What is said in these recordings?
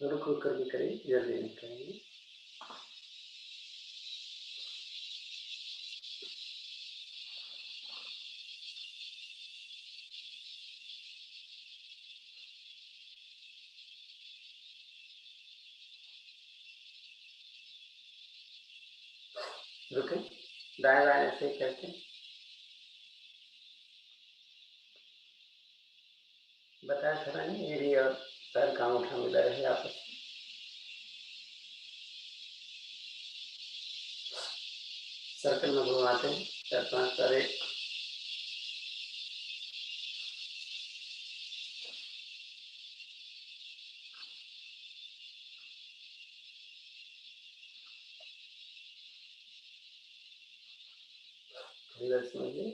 रुक रुक कर भी करें, जल्दी नहीं करेंगे। रुके, दाएं बाएं ऐसे ही करके बताया था ना, एड़ी और पैर का अंगूठा मिला रहे आपस में। सर्कल में घुमाते हैं 4-5 बार। एक, रिवर्स में भी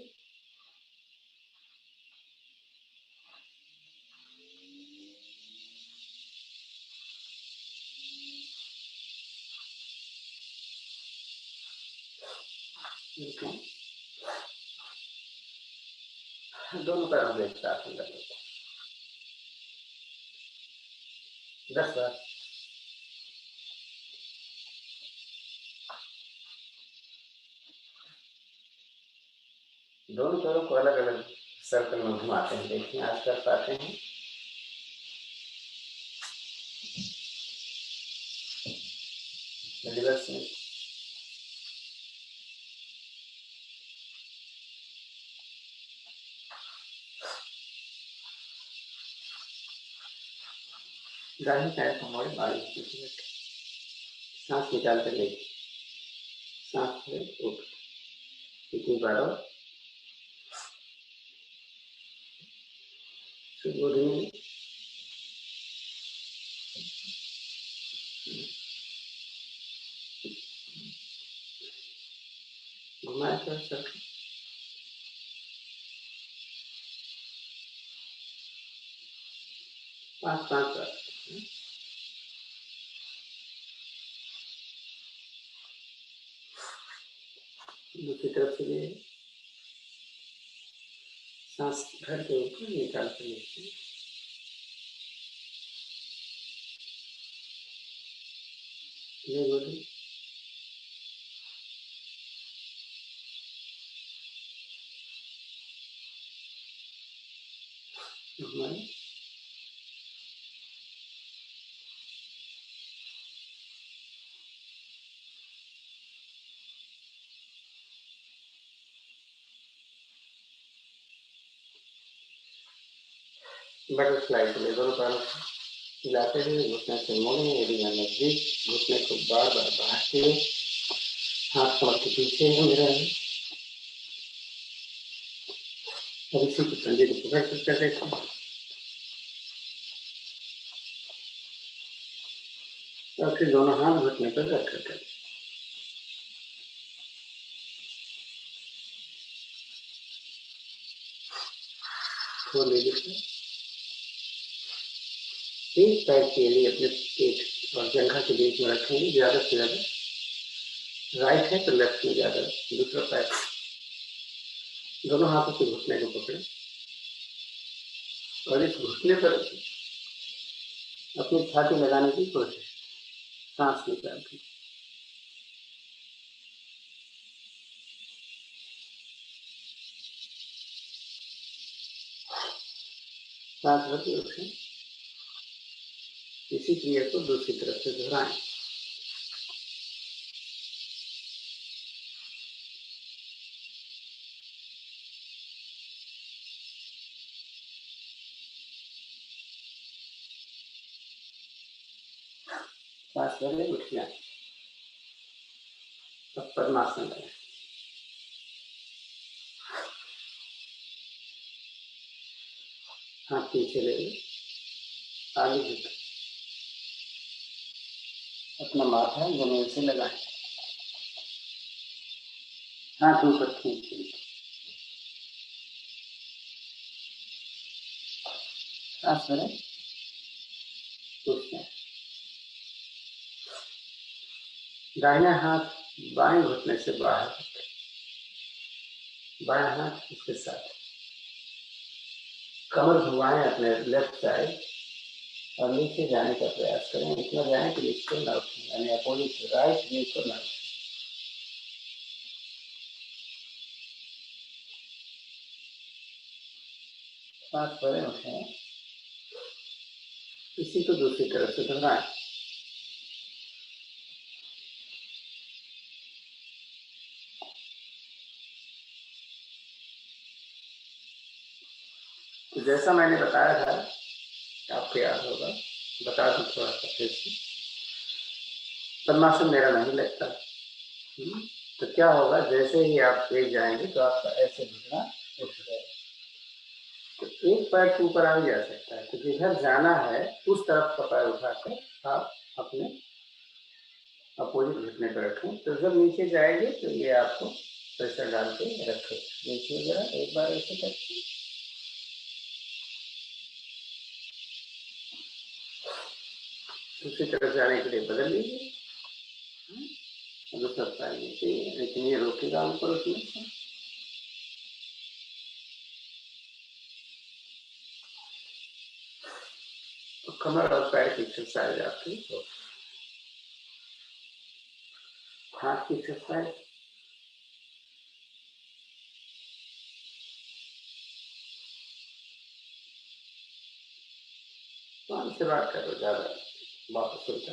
दोनों तरफ एक साथ अंदर लेते हैं 10 बार। दोनों तरफ को अलग अलग सर्कल में घुमाते हैं, देखिए आज कर पाते हैं। रिवर्स में दाहिने पैर को मोड़े, बाएं पीछे रखें, सांस निकाल कर ले, सांस ले उठ, इतनी बार और शुरू घुमाए कर सर्कल। 5-5 बार। दूसरी तरफ से भी सांस भर के ऊपर निकाल कर लेते, ये बोली घुमाए। बटरफ्लाई के लिए दोनों पैरों को हिलाते हुए घुटने से मोड़ें, एरिया नजदीक, घुटने को बार बार बढ़ाते हुए हाथ कमर के पीछे है मेरा है। अब इसी को कंधे को पकड़ कर देते हैं और फिर दोनों हाथ घुटने पर रख कर करें। खोल लीजिए। एक पैर के लिए अपने पेट और जंघा के बीच में रखेंगे, ज्यादा से ज्यादा। राइट है तो लेफ्ट में ज्यादा, दूसरा पैर दोनों हाथों से घुटने को पकड़े और इस घुटने पर अपनी छाती लगाने की कोशिश, सांस निकाल के। सांस भर के उठे, इसी क्रिया को दूसरी तरफ से दोहराएं। सांस भरे, उठ जाए। अब पद्मासन करें। हाथ पीछे ले लो, आगे झुके, अपना माथा जमीन से लगाएं, हाथ ऊपर खींच, सांस भरे, उठ जाए। दाहिना हाथ बाएं घुटने से बाहर रखें, बाएं हाथ इसके साथ, कमर घुमाएं अपने लेफ्ट साइड, और नीचे जाने का प्रयास करें, इतना जाए कि नीचे ना उठें, यानी अपोजिट राइट नी को ना उठें। सांस भरें, उठें, इसी को दूसरी तरफ से दोहराएं। तो जैसा मैंने बताया था, आपको याद होगा, बता दूं थोड़ा सा फिर से। पद्मासन मेरा नहीं लगता। तो क्या होगा, जैसे ही आप तेज जाएंगे तो आपका ऐसे घुटना उठ जाएगा। तो एक पैर के ऊपर आ भी जा सकता है, तो जिधर जाना है उस तरफ का पैर उठाकर आप अपने अपोजिट घुटने पर रखें। तो जब नीचे जाएंगे तो ये आपको प्रेशर डाल के रखें। देखिए जरा एक बार ऐसे करके, दूसरी तरफ जाने के लिए बदल लीजिए। दूसरा पैर नीचे, लेकिन ये रोकेगा ऊपर उठने से। तो कमर और पैर की एक्सरसाइज आपकी हो। हाथ की एक्सरसाइज, पान से बात करो, ज्यादा वापस होता।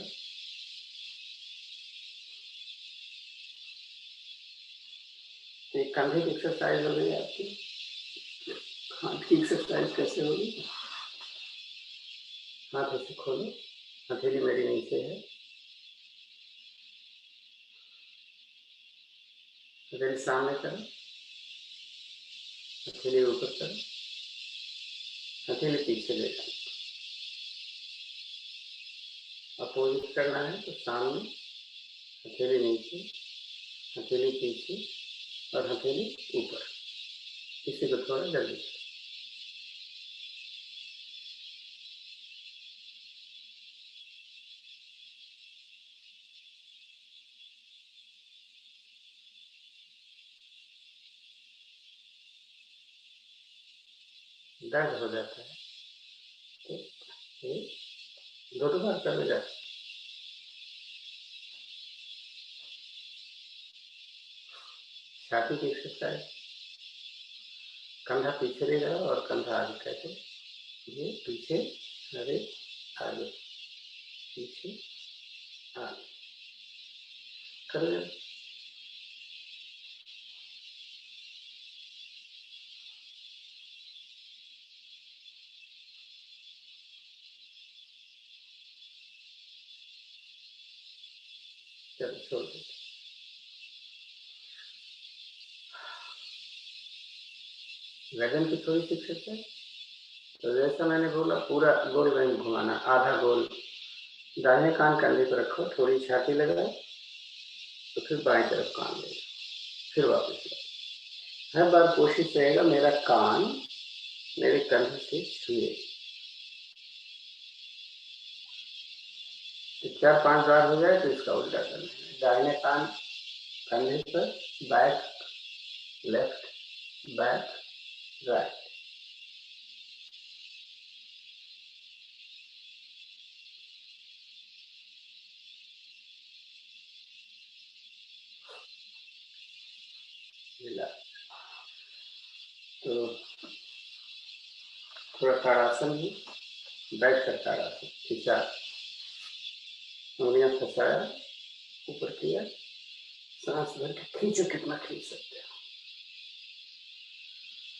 एक कंधे की एक्सरसाइज हो गई आपकी। हाथ की एक्सरसाइज कैसे होगी? हाथ ऐसे खोलो, हथेली मेरी नीचे है, हथेली सामने करो, हथेली ऊपर करो, हथेली पीछे ले जाओ। अपोजिट करना है तो सामने, हथेली नीचे, हथेली पीछे और हथेली ऊपर। इसी को थोड़ा जल्दी करो। दर्द हो जाता है तो दो बार कर जाता है। छाती की एक्सरसाइज, कंधा पीछे ले जाओ और कंधा आगे करके, ये पीछे, अरे आगे, पीछे आगे करो। चलो छोड़ दो। गर्दन की थोड़ी सी एक्सरसाइज। तो जैसा मैंने बोला, पूरा गोल नहीं घुमाना, आधा गोल। दाहिने कान कंधे पर रखो, थोड़ी छाती लगाओ, तो फिर बाएं तरफ कान ले, फिर वापस लाओ। हर बार कोशिश रहेगा मेरा कान मेरे कंधे से छुए। तो 4-5 बार हो जाए तो इसका उल्टा करना है। दाहिने कान कंधे पर, बैक लेफ्ट, बैक राइट। मिला। तो थोड़ा ताड़ासन भी, बैठ कर ताड़ासन, खिंचा, उंगलियां फंसाया, ऊपर किया, सांस भर के खींचो, कितना खींच सकते हो,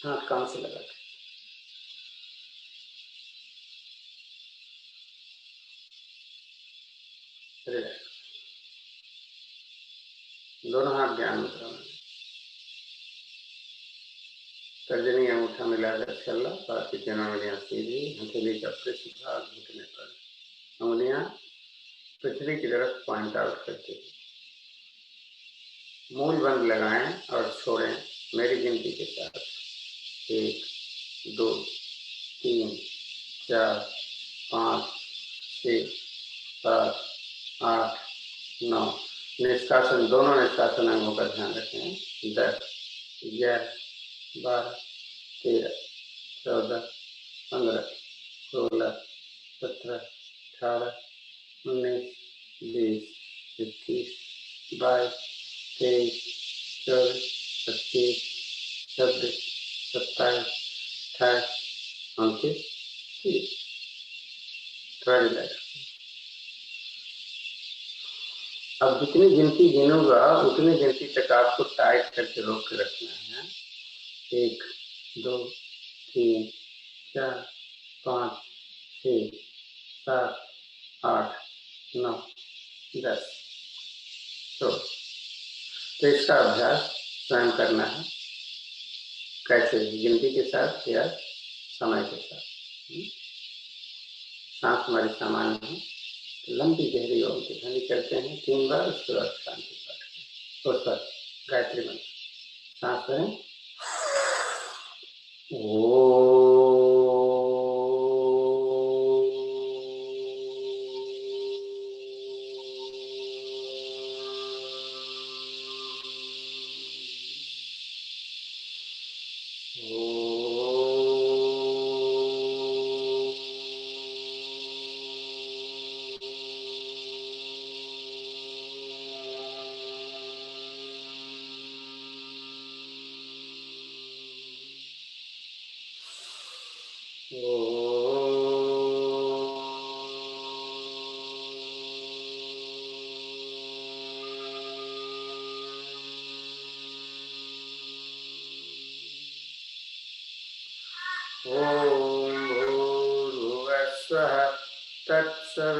हाथ कान से लगा के। रिलैक्स, दोनों हाथ ज्ञान मुद्रा में, तर्जनी अंगूठा मिलाकर छल्ला, बाकी तीनों उंगलियां सीधी, हथेली का पृष्ठ भाग घुटने पर, उंगलियां पृथ्वी की तरफ पॉइंट आउट करती हैं। मूल बंद लगाएं और छोड़ें मेरी गिनती के साथ। 1, 2, 3, 4, 5, 6, 7, 8, 9। निष्कासन, दोनों निष्कासन अंगों का ध्यान रखें। 10, 11, 12, 13, 14, 15, 16, 17, 18, 19, 20, 21, 22, 23, 24, 25, 26, 27, 28, 29, 30. थोड़ा रिलैक्स। अब जितनी गिनती गिनूंगा उतनी गिनती तक आपको टाइट करके रोक के रखना है। 1, 2, 3, 4, 5, 6, 7, 8, 9, 10। तो इसका अभ्यास स्वयं करना है, कैसे, गिनती के साथ या समय के साथ। सांस हमारी सामान्य है, लंबी गहरी ओम की ध्वनि करते हैं 3 बार, उसके बाद शांति पाठ करें। उस पर गायत्री मंत्र सांस करें।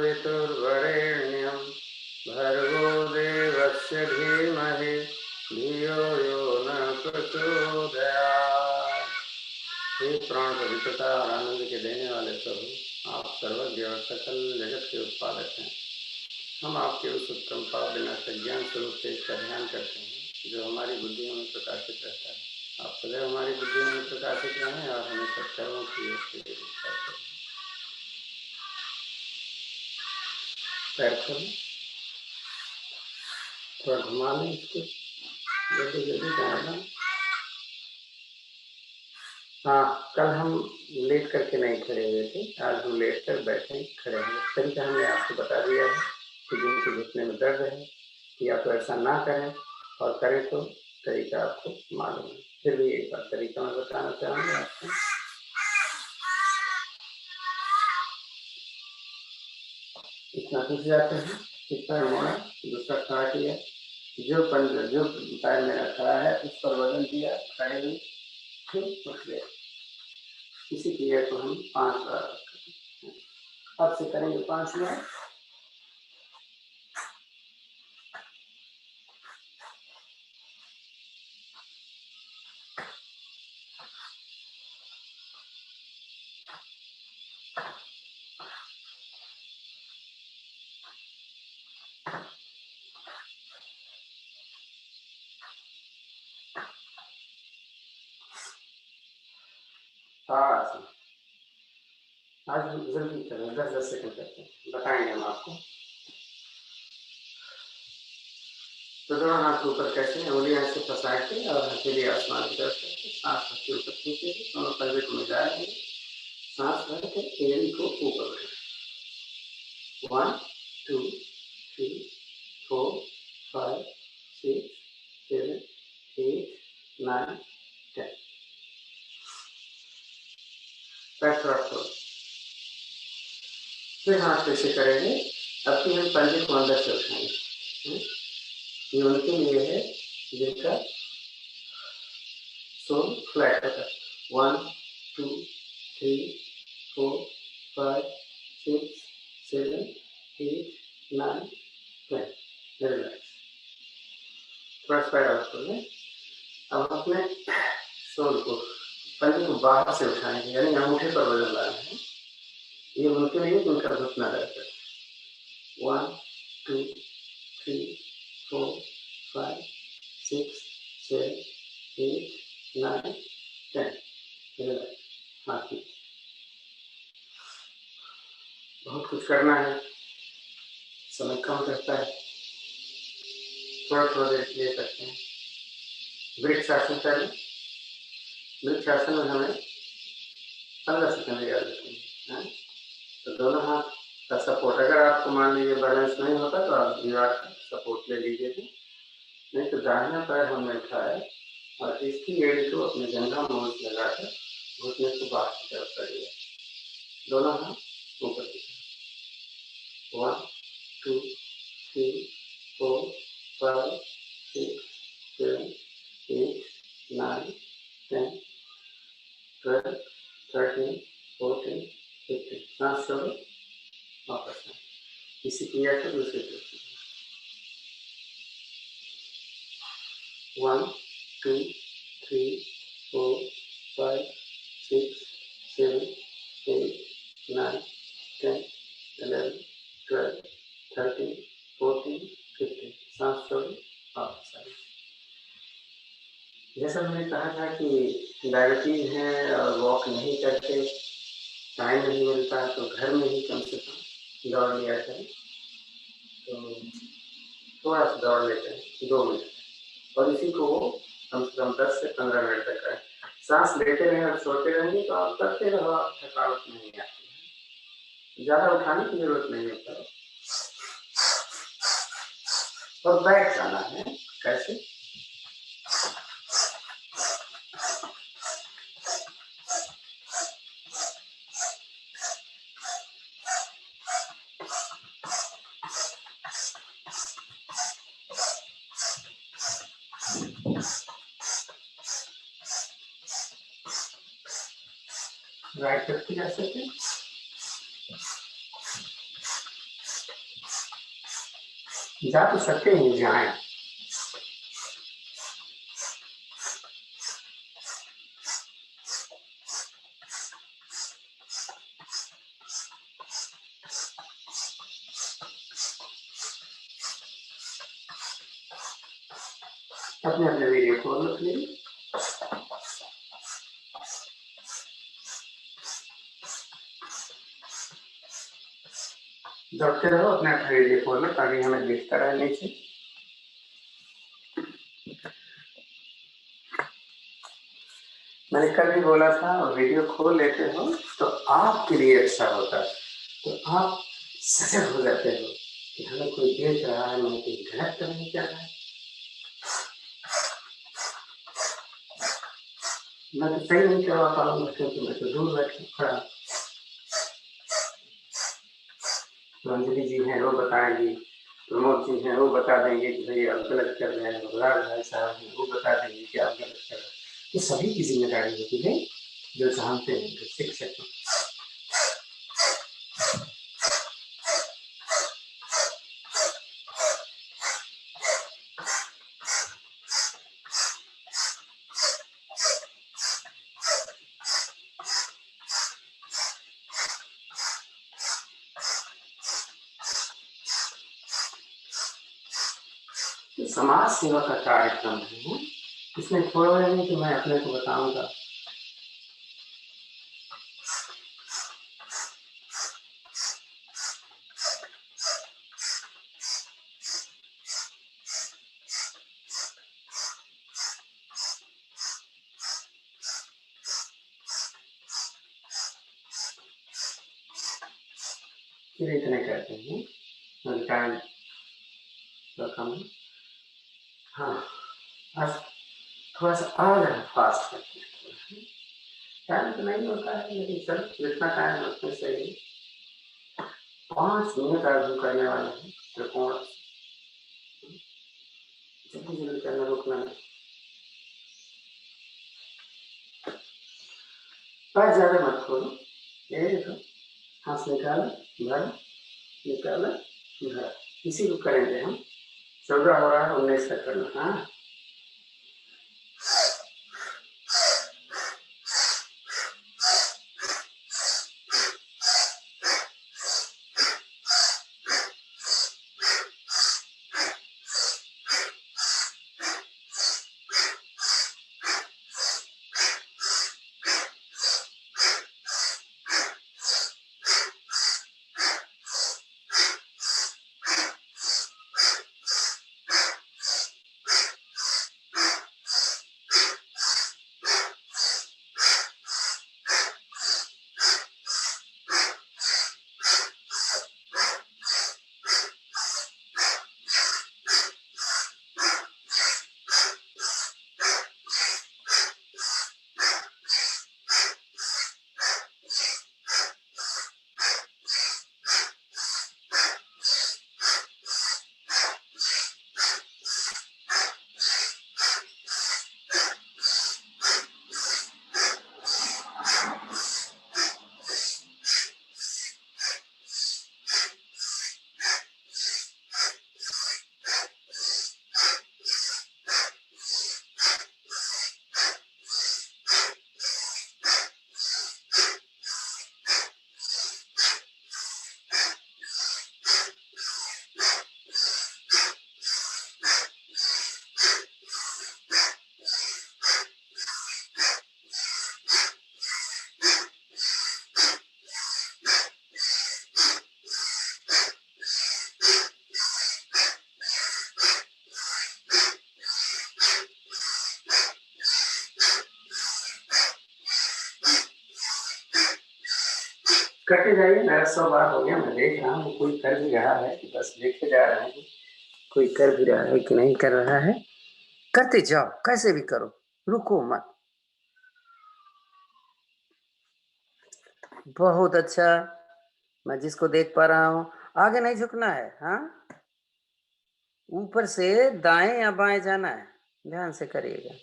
तत्सवितुर्वरेण्यं भर्गो देवस्य धीमहि धियो यो न प्रचोदयात्। हे प्राण पवित्रता और आनंद के देने वाले प्रभु, आप सर्वज्ञ और सकल जगत के उत्पादक हैं। हम आपके उस उत्तम पाप विनाशक ज्ञान स्वरूप तेज का ध्यान करते हैं जो हमारी बुद्धियों में प्रकाशित रहता है। आप सदैव हमारी बुद्धियों में प्रकाशित रहें और हमें सत्कर्मों की ओर से दीक्षा करें। पैर खोलें, थोड़ा घुमा लें इसको, जल्दी जल्दी जाना। हाँ, कल हम लेट करके नहीं खड़े हुए थे, आज हम लेट कर बैठे खड़े हैं। तरीका हमने आपको बता दिया है कि जिनके घुटने में दर्द है या तो ऐसा ना करें, और करें तो तरीका आपको मालूम है। फिर भी एक बार तरीका मैं बताना चाहूँगा आपको। इतना घुस जाते हैं, इतना मोड़ा, दूसरा खड़ा किया, जो पैर मेरा खड़ा है उस पर वजन दिया, खड़े हुए, फिर उठ गए। इसी क्रिया को हम 5 बार करते हैं। अब से करेंगे 5 बार। आज हम जल्दी करें, 10-10 सेकंड करते हैं, बताएंगे हम आपको। तो दोनों हाथ ऊपर कैसे, उंगलियां ऐसे पसार के और हथेली आसमान की तरफ करके सांस भर के ऊपर खींचेंगे, दोनों कंधे को मिला लेंगे, सांस भर के एड़ी को ऊपर उठाएंगे। 1, 2, 3, 4, 5, 6, 7, 8, 9, 10। पैर थोड़ा खोल, फिर हाथ कैसे करेंगे। अब कि हम पंजे को अंदर से उठाएंगे। ये उनके लिए है जिनका सोल फ्लैट होता है। 1, 2, 3, 4, 5, 6, 7, 8, 9, 10। रिलैक्स, फर्स्ट पैर आउट कर लें। अब अपने सोल को, पंजे को बाहर से उठाएंगे, यानी अंगूठे पर वजन लाना है। ये उनके लिए जिनका घुटना दर्द है। 1, 2, 3, 4, 5, 6, 7, 8, 9, 10। रिलैक्स, हाथ की। बहुत कुछ करना है, समय कम रहता है, थोड़ा थोड़ा देर ले सकते हैं। वृक्ष आसन करें। वृक्ष आसन में हमें 15 सेकंड याद रखेंगे। तो दोनों हाथ का सपोर्ट। अगर आपको मान लीजिए बैलेंस नहीं होता तो आप दीवार का सपोर्ट ले लीजिए, नहीं तो दाहिना पैर हमने उठाया और इसकी एड़ी को अपने जंघा मोड़ लगाकर घुटने को बाहर की तरफ करिए, दोनों हाथ ऊपर की तरफ। 1 2 3 4 5 6 7 8 9 10 12 13 14 15। सांस छोड़ो, वापस आए। इसी क्रिया को दूसरी तरफ 1 2 3 4 5 6 7 8 9 10 11 12 13 14 15। सांस छोड़ो, वापस आए। जैसा मैंने कहा था कि डायबिटीज है और वॉक नहीं करते, टाइम नहीं मिलता, तो घर में ही कम से कम दौड़ लिया करें। तो थोड़ा सा दौड़ लेते हैं 2 मिनट, और इसी को कम से कम 10 से 15 मिनट तक करें। सांस लेते रहें और छोड़ते रहेंगे तो आप करते रहो, थकावट नहीं आती है, ज़्यादा उठाने की जरूरत नहीं होता है। और बैठ जाना है, कैसे? राइट करके जा सकते हैं। जा तो सकते हैं, जाएं। अपने अपने वीडियो खोल रख लीजिए। दौड़ते रहो, अपने अपने वीडियो खोल लो ताकि हमें दिखता रहे नीचे। मैंने कल भी बोला था, वीडियो खोल लेते हो तो आपके लिए अच्छा होता है, तो आप सजग हो जाते हो कि हमें कोई देख रहा है, मैं कोई गलत तो नहीं कर रहा है। मैं तो सही नहीं करवा पाऊंगा क्योंकि मैं तो दूर बैठ खड़ा। तो अंजलि जी हैं वो बताएंगी, प्रमोद जी हैं वो बता देंगे कि भाई आप गलत कर रहे हैं, राज भाई साहब हैं वो बता देंगे कि आप गलत कर रहे हैं। तो सभी की जिम्मेदारी होती है जो जानते हैं, जो सीख सकते हैं। तो समाज सेवा का कार्यक्रम है, इसमें थोड़ा नहीं कि मैं अपने को बताऊंगा। फिर इतने कहते हैं टाइम कम। हाँ, आज थोड़ा सा और फास्ट करते हैं। टाइम तो नहीं होता है लेकिन सर जितना टाइम उसमें से 5 मिनट आरजू करने वाले हैं। त्रिकोण जल्दी जल्दी करना, रुकना नहीं। पैर ज्यादा मत खोलो, ये देखो, हाथ निकाला भर, निकाला भर। इसी को करेंगे हम। 14 हो रहा है, 19 तक करना। हाँ, करते जाइए, मेरा 100 बार हो गया, मैं देख रहा हूँ कोई कर भी रहा है, बस देखे जा रहे हैं कोई कर भी रहा है कि नहीं कर रहा है। करते जाओ, कैसे भी करो, रुको मत। बहुत अच्छा, मैं जिसको देख पा रहा हूँ, आगे नहीं झुकना है, हाँ, ऊपर से दाएं या बाएं जाना है, ध्यान से करिएगा।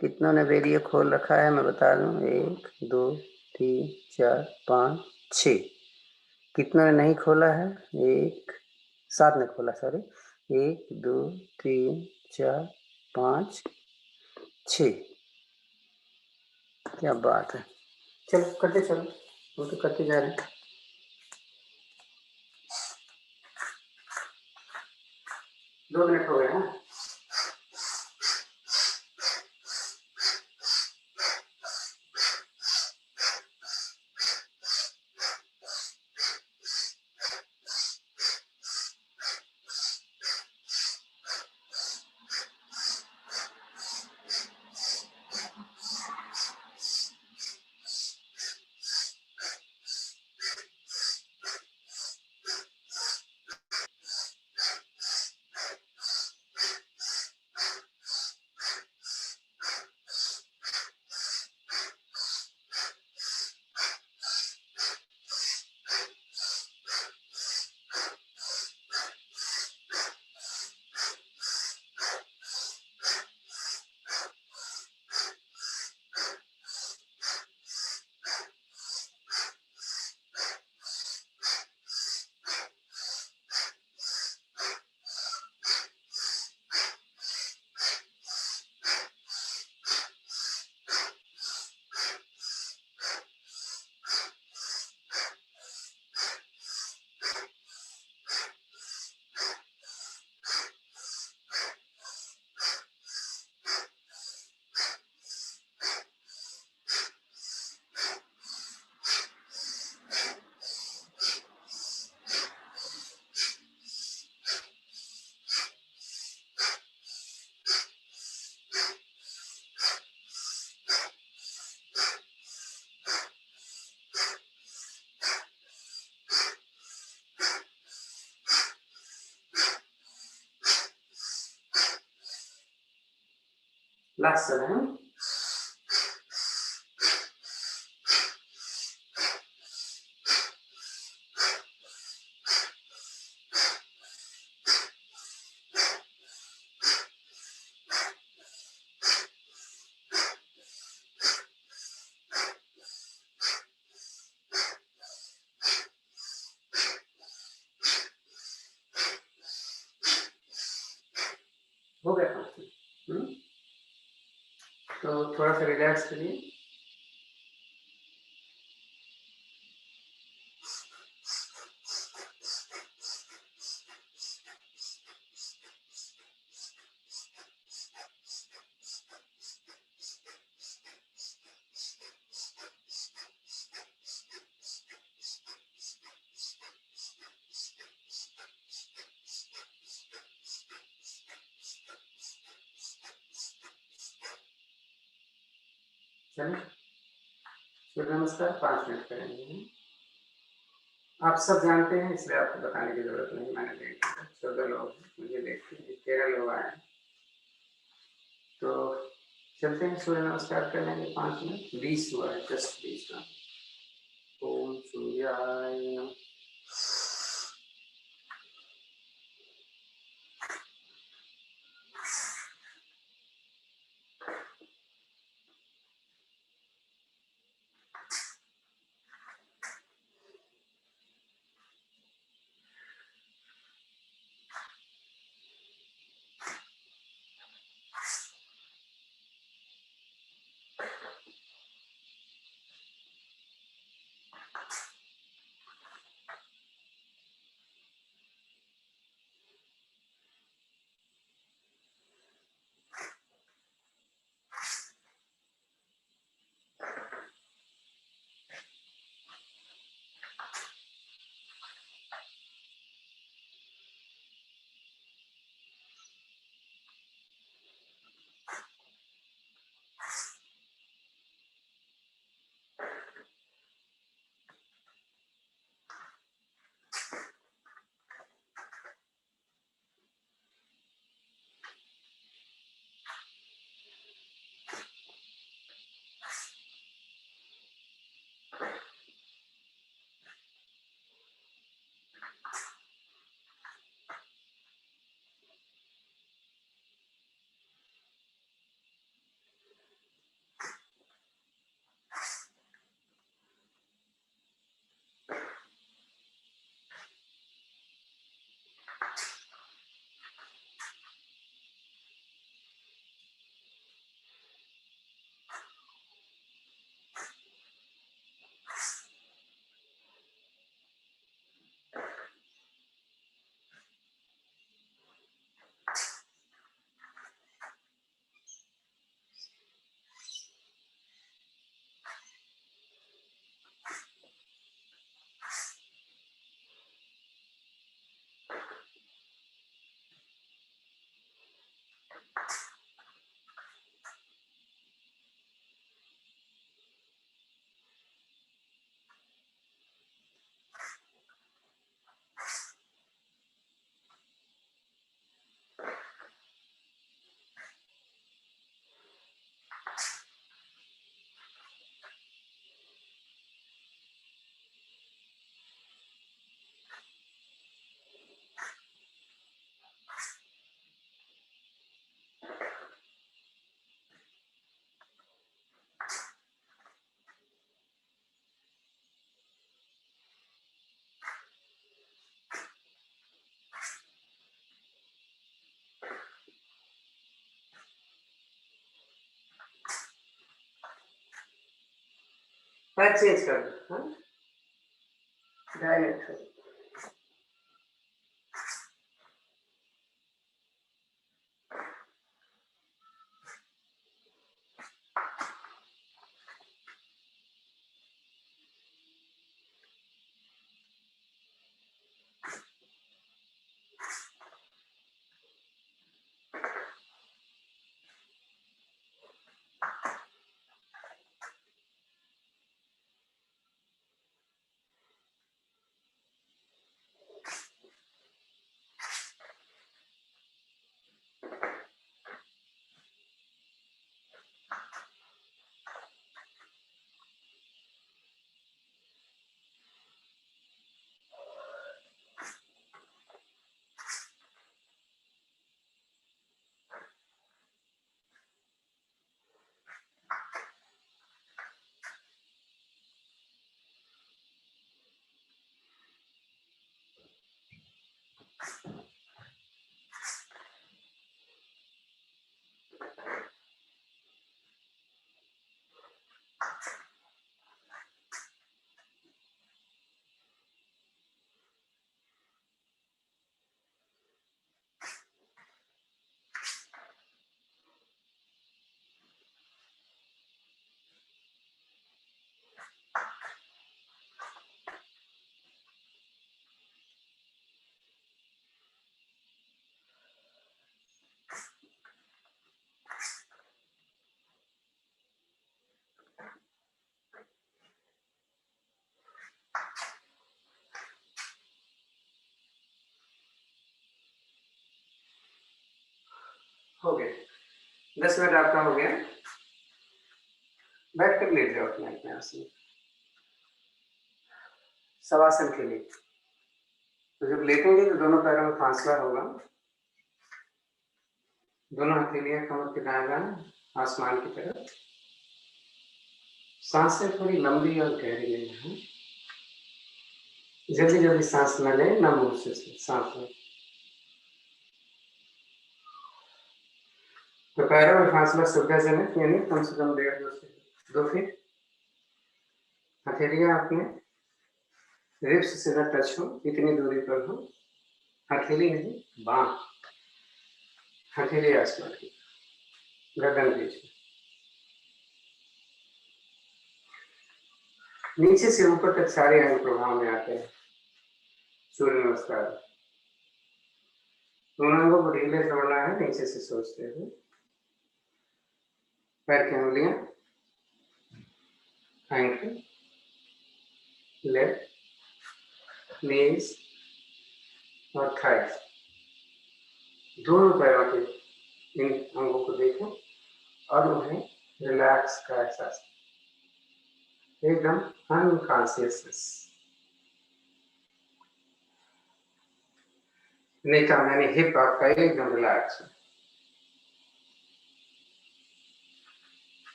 कितनों ने बेरिए खोल रखा है मैं बता दूं, 1 2 3 4 5 6। कितनों ने नहीं खोला है, 7 ने खोला, सॉरी, 1 2 3 4 5 6। क्या बात है, चलो करते चलो, वो तो करते जा रहे हैं। 2 मिनट हो गए हैं। लास्ट चल है। हो गया काम। तो थोड़ा सा रिलैक्स करिए। चलो, सूर्य नमस्कार 5 मिनट करेंगे। आप सब जानते हैं, इसलिए आपको बताने की जरूरत नहीं, मैंने देखा 14 लोग मुझे देखते हैं, 13 लोग आए, तो चलते हैं सूर्य नमस्कार कर लेंगे 5 मिनट। 20 हुआ है, जस्ट 20 का। ओम सूर्याय नमः। पैर चेंज कर दो, हाँ डायरेक्ट। हो गया, 10 मिनट आपका हो गया। बैठ कर लेट जाओ अपने आसन, शवासन के लिए। तो जब लेटेंगे तो दोनों पैरों में फासला होगा, दोनों हथेलियां कमर के दाएं बाएं आसमान की तरफ। सांसें थोड़ी लंबी और गहरी लेना है, जल्दी जल्दी सांस न ले, न मुंह से सांस ले। तो पैरों में फासला सुविधाजनक, यानी कम से कम 1.5 से 2 फीट। हथेलियां अपने रिब्स से न टच हो, इतनी दूरी पर हो। हथेली नहीं, बांह, हथेली आसमान की, गर्दन बीच में। नीचे से ऊपर तक सारे अंग प्रभाव में आते हैं। सूर्य नमस्कार, दोनों अंगों को ढीले छोड़ना है नीचे से सोचते हुए। पैर की उंगलियां, एंकल, लेग, नीज और थाई, दोनों पैरों के इन अंगों को देखो और उन्हें रिलैक्स का एहसास, एकदम अनकॉन्शियसनेस। नेका यानी हिप आपका एकदम रिलैक्स है।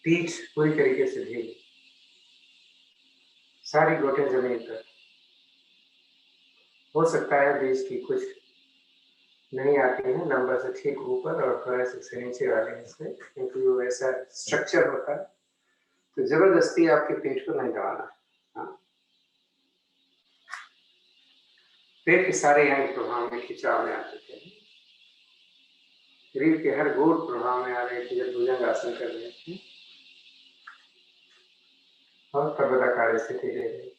पीठ पूरी तरीके से ढीली, सारी गोटे जमीन पर। हो सकता है बीच की कुछ नहीं आती है, नंबर से ठीक ऊपर और थोड़ा से नीचे वाले हिस्से, क्योंकि वो ऐसा स्ट्रक्चर होता है। तो जबरदस्ती आपके पेट को नहीं दबाना। हाँ, पेट के सारे अंग प्रभाव में खिंचाव में आ चुके हैं। शरीर के हर गोट प्रभाव में आ रहे थे जब भुजंग आसन कर रहे थे, और पर्वताकार स्थिति ले रहे।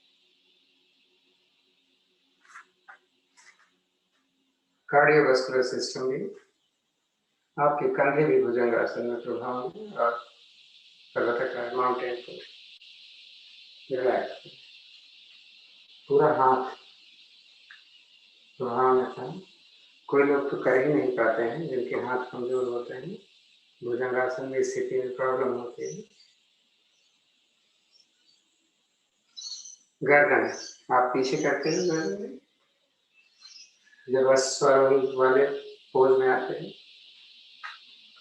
कार्डियोवास्कुलर सिस्टम भी, आपके कंधे भी भुजंग आसन में प्रभाव में, और पर्वताकार माउंटेन को रिलैक्स, पूरा हाथ प्रभाव में था। कोई लोग तो कर ही नहीं पाते हैं, जिनके हाथ कमजोर होते हैं, भुजंगासन में स्थिति में प्रॉब्लम होती है। गर्दन आप पीछे करते हैं, गर्दन जब अश्वारोही वाले पोज में आते हैं,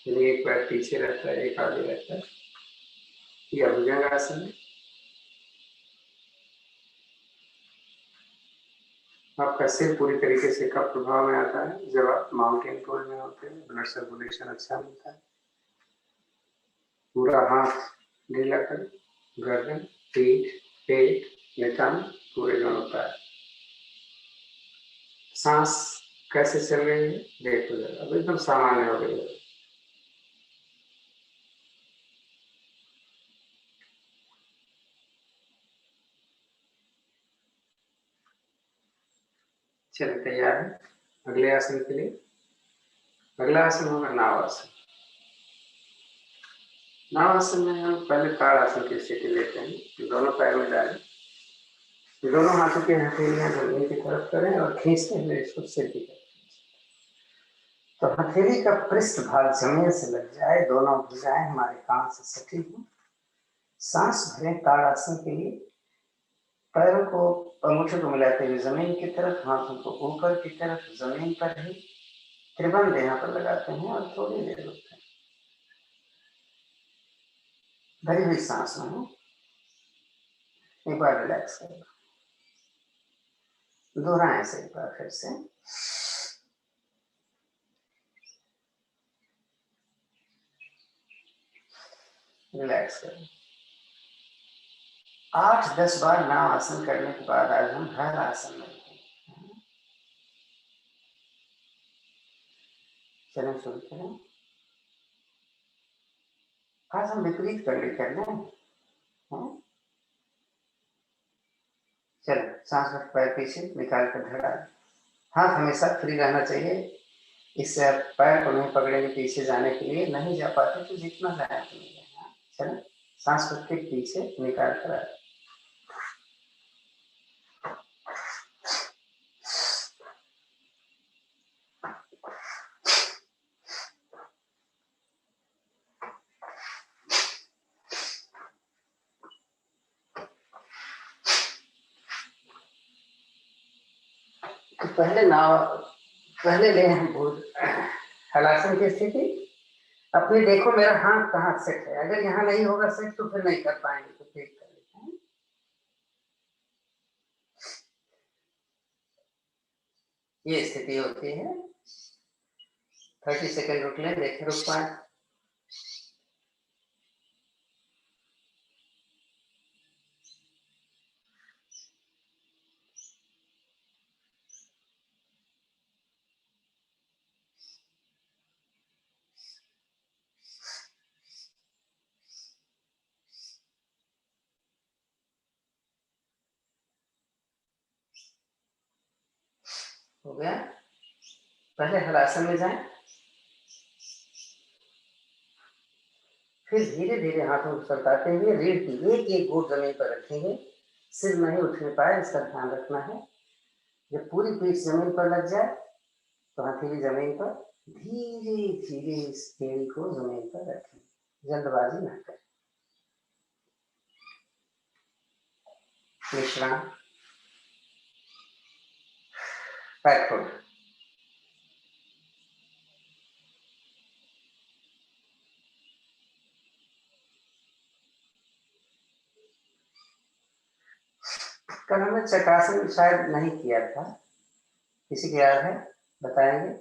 यानी एक पैर पीछे रहता है, एक आगे रहता है, या भुजंगासन में आपका सिर पूरी तरीके से कब प्रभाव में आता है? जब आप माउंटेन पोज में होते हैं, ब्लड सर्कुलेशन अच्छा मिलता है। पूरा हाथ ढीला करें, गर्दन, पीठ, पेट, नितंब, पूरे दोनों पैर। सांस कैसे चल रही है देखो जरा, अब एकदम सामान्य हो गई है। चलिए तैयार है अगले आसन के लिए। अगला आसन होगा नावासन। नावासन में हम पहले ताड़ासन की स्थिति लेते हैं। दोनों पैर में डालें, दोनों हाथों की हथेलियां जमीन की तरफ करें और खींचते हुए इसको सिर की तरफ। तो हथेली का पृष्ठ भाग जमीन से लग जाए, दोनों भुजाएं हमारे कान से सटी हो। सांस भरें ताड़ासन के लिए। पैरों को, अंगूठे को मिलाते हुए जमीन की तरफ, हाथों को ऊपर की तरफ जमीन पर ही त्रिबंध यहाँ पर लगाते हैं और थोड़ी देर रुकते हैं। भरी हुई सांस में एक बार रिलैक्स करें, दोहराएं से एक बार फिर से। रिलैक्स करें। 8-10 बार नाव आसन करने के बाद आज हम हर आसन में चलें, शुरू करें। आज हम विपरीत करने कर लें। चलो, सांस रख, पैर पीछे निकाल कर धड़ा। हाथ हमेशा फ्री रहना चाहिए, इससे आप पैर को नहीं पकड़ेंगे पीछे जाने के लिए, नहीं जा पाते तो जितना जाए उतना जाए। चलो, सांस रख के पीछे निकाल कर आए। तो पहले ले हम हलासन की स्थिति। अपनी देखो मेरा हाथ कहाँ सेट है, अगर यहाँ नहीं होगा सेट तो फिर नहीं कर पाएंगे, तो देख कर लेते हैं। ये स्थिति होती है। 30 सेकंड रुक लें, देखें रुक पाए। हो गया। पहले हलासन में जाएं, फिर धीरे धीरे हाथों को सरकाते हुए रीढ़ की एक एक गोट जमीन पर रखेंगे। सिर नहीं उठने पाए इसका ध्यान रखना है। जब पूरी पीठ जमीन पर लग जाए तो हथेली जमीन पर, धीरे धीरे इस एड़ी को जमीन पर रखें, जल्दबाजी न करें। विश्राम, पैर खोल। कल हमने चक्रासन शायद नहीं किया था, किसी को याद है बताएंगे?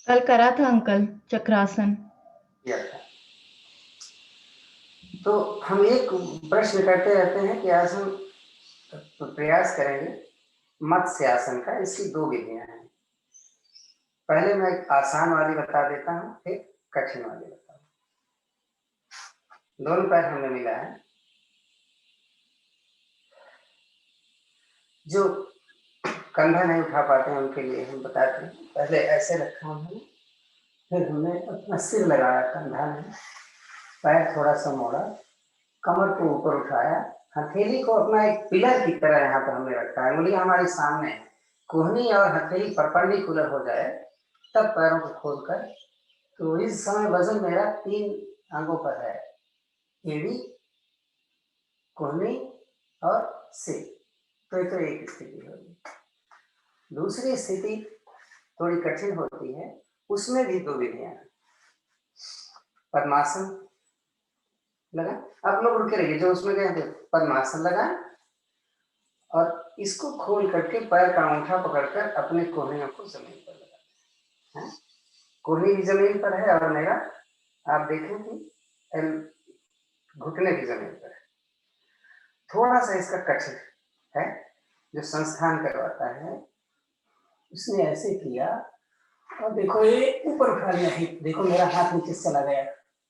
कल करा था अंकल चक्रासन। किया था। तो हम एक प्रश्न करते रहते हैं कि आज हम तो प्रयास करेंगे मत्स्य आसन का। इसकी 2 विधियां हैं। पहले मैं एक आसान वाली बता देता हूँ, फिर कठिन वाली बता हूँ। दोनों पैर हमने मिला है। जो कंधा नहीं उठा पाते हैं उनके लिए हम बताते हैं, पहले ऐसे रखा हमने, फिर हमने अपना सिर लगाया कंधा में, पैर थोड़ा सा मोड़ा, कमर को ऊपर उठाया, हथेली को अपना एक पिलर की तरह यहाँ पर हमने रखा है। उंगली हमारी सामने है, कोहनी और हथेली परपेंडिकुलर हो जाए तब पैरों को खोलकर। तो इस समय वजन मेरा 3 अंगों पर है, एड़ी, कोहनी और सिर। तो एक स्थिति होगी। दूसरी स्थिति थोड़ी कठिन होती है, उसमें भी 2 विधियां हैं। पद्मासन लगा, आप लोग रुके रहिए, जो उसमें गए पद्मासन लगा और इसको खोल करके पैर का अंगूठा पकड़कर अपने कोहनियों को जमीन पर लगा। है, कुर्नी भी जमीन पर है और मेरा आप देखें कि घुटने की जमीन पर है। थोड़ा सा इसका कठिन है, जो संस्थान करवाता है उसने ऐसे किया, और देखो ये ऊपर उठा लिया हिप, देखो मेरा हाथ नीचे चला गया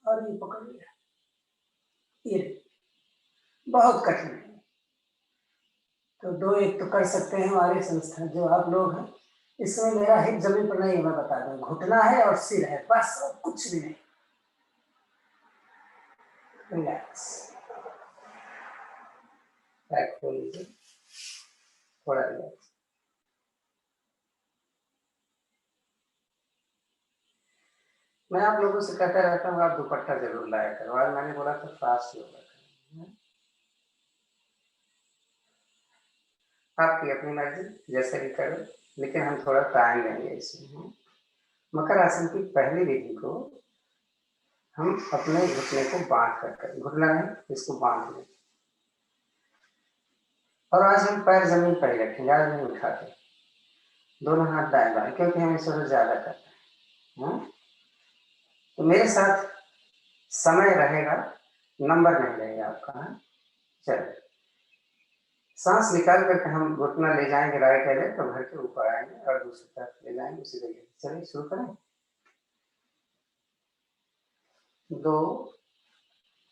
और ये पकड़ लिया, ये बहुत कठिन है। तो दो एक तो कर सकते हैं हमारे संस्थान जो आप लोग हैं, इसमें मेरा हिप जमीन पर नहीं, मैं बता दूं, घुटना है और सिर है, बस और कुछ भी नहीं। रिलैक्स, बैक खोल लीजिए, थोड़ा रिलैक्स। मैं आप लोगों से कहता रहता हूँ आप दुपट्टा जरूर लाया करो, आज मैंने बोला था फास्ट योगा करें, आपकी अपनी मर्जी, जैसे भी करो, लेकिन हम थोड़ा टाइम लेंगे इसमें। मकर आसन की पहली विधि को हम अपने घुटने को बांध कर, घुटना नहीं इसको बांध लें, और आज हम पैर जमीन पर ही रखेंगे, आज नहीं उठाते, दोनों हाथ दाएं बाएं, क्योंकि हम इसको ज्यादा करते हैं। तो मेरे साथ समय रहेगा, नंबर नहीं रहेगा आपका। चलिए, सांस निकाल करके हम घुटना ले जाएंगे राइट हैंड, तो घर के ऊपर आएंगे और दूसरी तरफ ले जाएंगे उसी जगह। चलिए शुरू करें। 2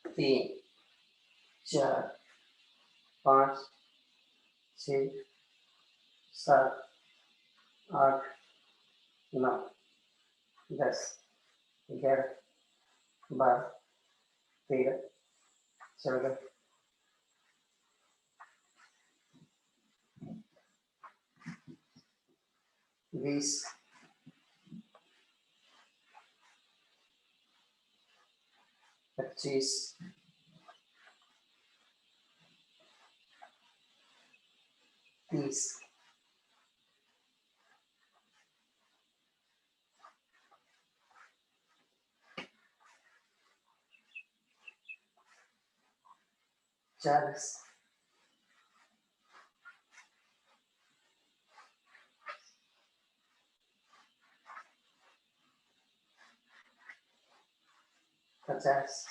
3 4 5 6 7 8 9 10 11 12 13 14 20 25 30 40 50 56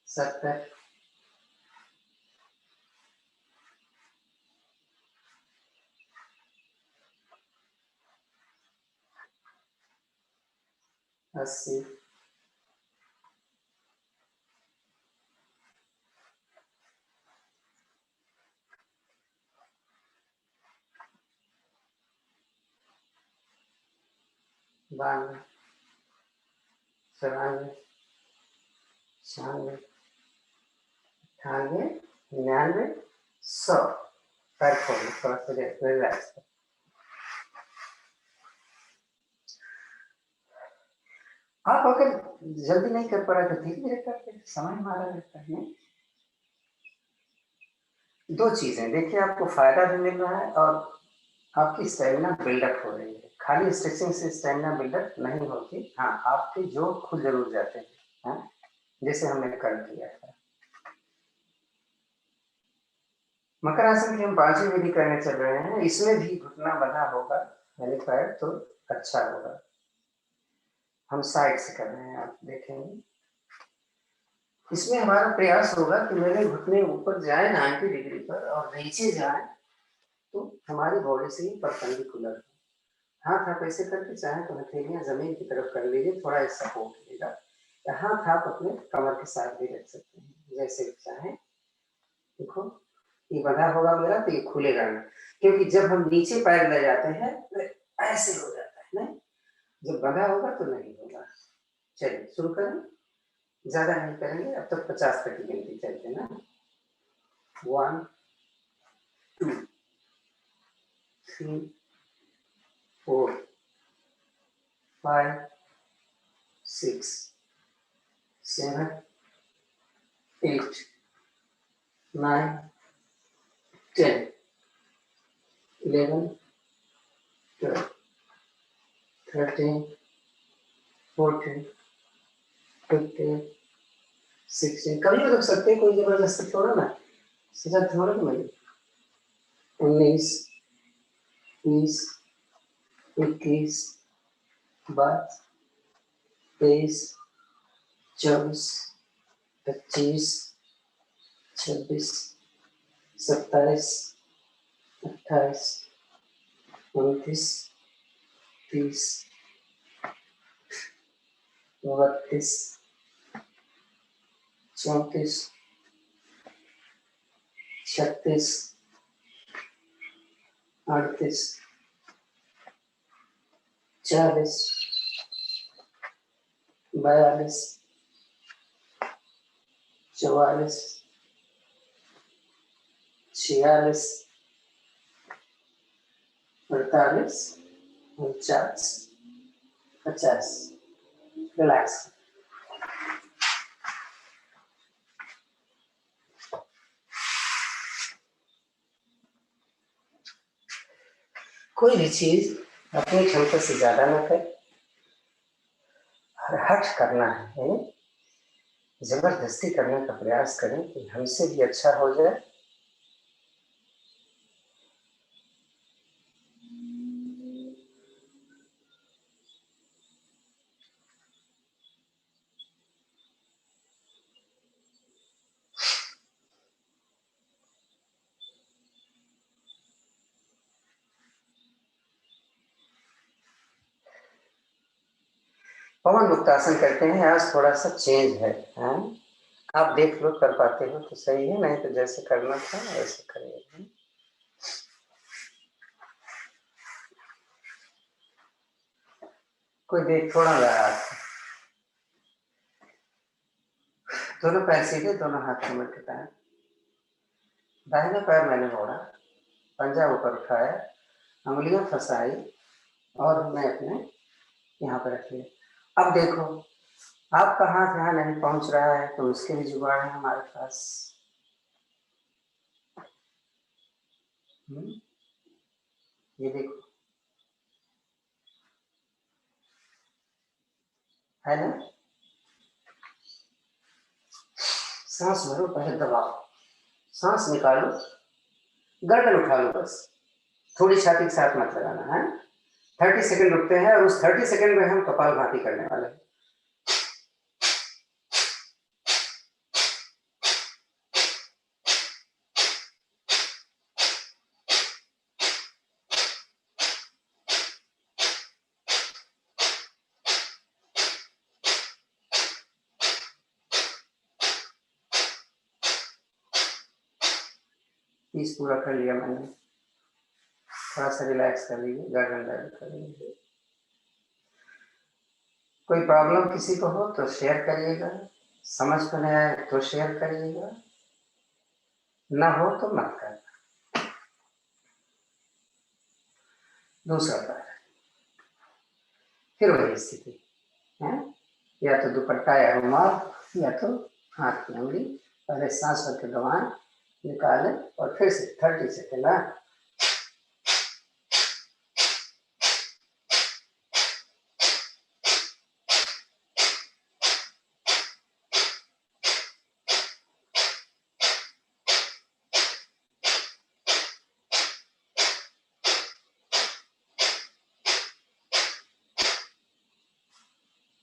62 70 80 92 93 96 98 99 100। पैर खोलिए, थोड़ा सा रिलैक्स। आप अगर जल्दी नहीं कर पा रहे तो धीरे धीरे करते, समय हमारा रहता है। दो चीजें देखिए, आपको फायदा भी मिल रहा है और आपकी स्टेमिना बिल्डअप हो रही है। खाली स्ट्रेचिंग से स्टेमिना बिल्डअप नहीं होती, हाँ आपके जोड़ खुद जरूर जाते हैं, हाँ? जैसे हमने कल किया था। मकर आसन की हम 5वीं विधि करने चल रहे हैं, इसमें भी घुटना बंधा होगा, यानी पैर तो अच्छा होगा। हम साइड से कर रहे हैं, आप देखेंगे। इसमें हमारा प्रयास होगा कि मेरे घुटने ऊपर जाए 90 डिग्री पर और नीचे जाए तो हमारी बॉडी से ही परपेंडिकुलर हो। हाथ आप ऐसे करके चाहे तो हथेलियां जमीन की तरफ कर लीजिए, थोड़ा ऐसा सपोर्ट देगा। हाथ आप अपने कमर के साथ भी रख सकते हैं, जैसे भी चाहे। देखो ये बंधा होगा मेरा तो ये खुलेगा नहीं, क्योंकि जब हम नीचे पैर ले जाते हैं तो ऐसे हो जाता है, नहीं जब बंधा होगा तो नहीं होगा। चलिए शुरू करें, ज्यादा नहीं करेंगे, अब तक 50 तक की गिनती चलते ना। 1 2 3 4 5 6 7 8 9 10, 11, 12, 13, 14, 15, 16। कभी भी रुक सकते हैं, कोई जबरदस्ती थोड़ा ना, सीधा थोड़ा ना मुझे। 19, 20, 21, 22, 23, 24, 25, 26, 27, 28, 29, 30, 32, 34, 36, 38, 40, 42, 44, 46, 48, 49, 50। रिलैक्स। कोई भी चीज अपनी क्षमता से ज्यादा ना करे, और हट करना है, जबरदस्ती करने का प्रयास करें कि हमसे भी अच्छा हो जाए, पवन मुक्तासन करते हैं। आज थोड़ा सा चेंज है, आप देख लो, कर पाते हो तो सही है, नहीं तो जैसे करना था वैसे करिए। कोई देख थोड़ा रहा। दोनों पैर सीधे, दोनों हाथ कमर के पैर, दाहिना पैर मैंने मोड़ा, पंजा ऊपर उठाया, उंगलियां फंसाई और मैं अपने यहाँ पर रखिए। अब देखो, आपका हाथ यहाँ नहीं पहुंच रहा है तो उसके भी जुगाड़ है हमारे पास। ये देखो, है ना। सांस भरो, पहले दबाओ, सांस निकालो, गर्दन उठा लो, बस थोड़ी छाती के साथ मत लगाना है। 30 सेकंड रुकते हैं और उस 30 सेकंड में हम कपालभाति करने वाले हैं। पीस पूरा कर लिया मैंने, थोड़ा सा रिलैक्स कर लीजिए, गर्दन दर्द कर लीजिए। कोई प्रॉब्लम किसी को हो तो शेयर करिएगा, समझ में नहीं आए तो शेयर करिएगा, ना हो तो मत करना। दूसरा पैर, फिर वही स्थिति है, या तो दुपट्टा या रुमाल या तो हाथ की उंगली, पहले सांस करके दबाएं, निकालें और फिर से 30 सेकेंड।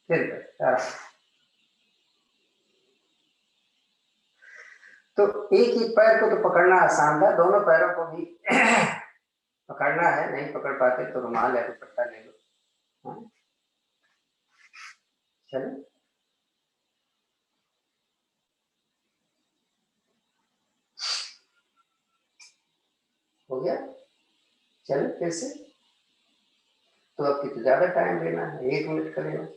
फिर तो एक ही पैर को तो पकड़ना आसान था, दोनों पैरों को भी पकड़ना है। नहीं पकड़ पाते तो रुमाल या दुपट्टा ले लो। चलो, हो गया। चलो फिर से, तो अब कितना ज्यादा टाइम लेना है, 1 मिनट का लेना।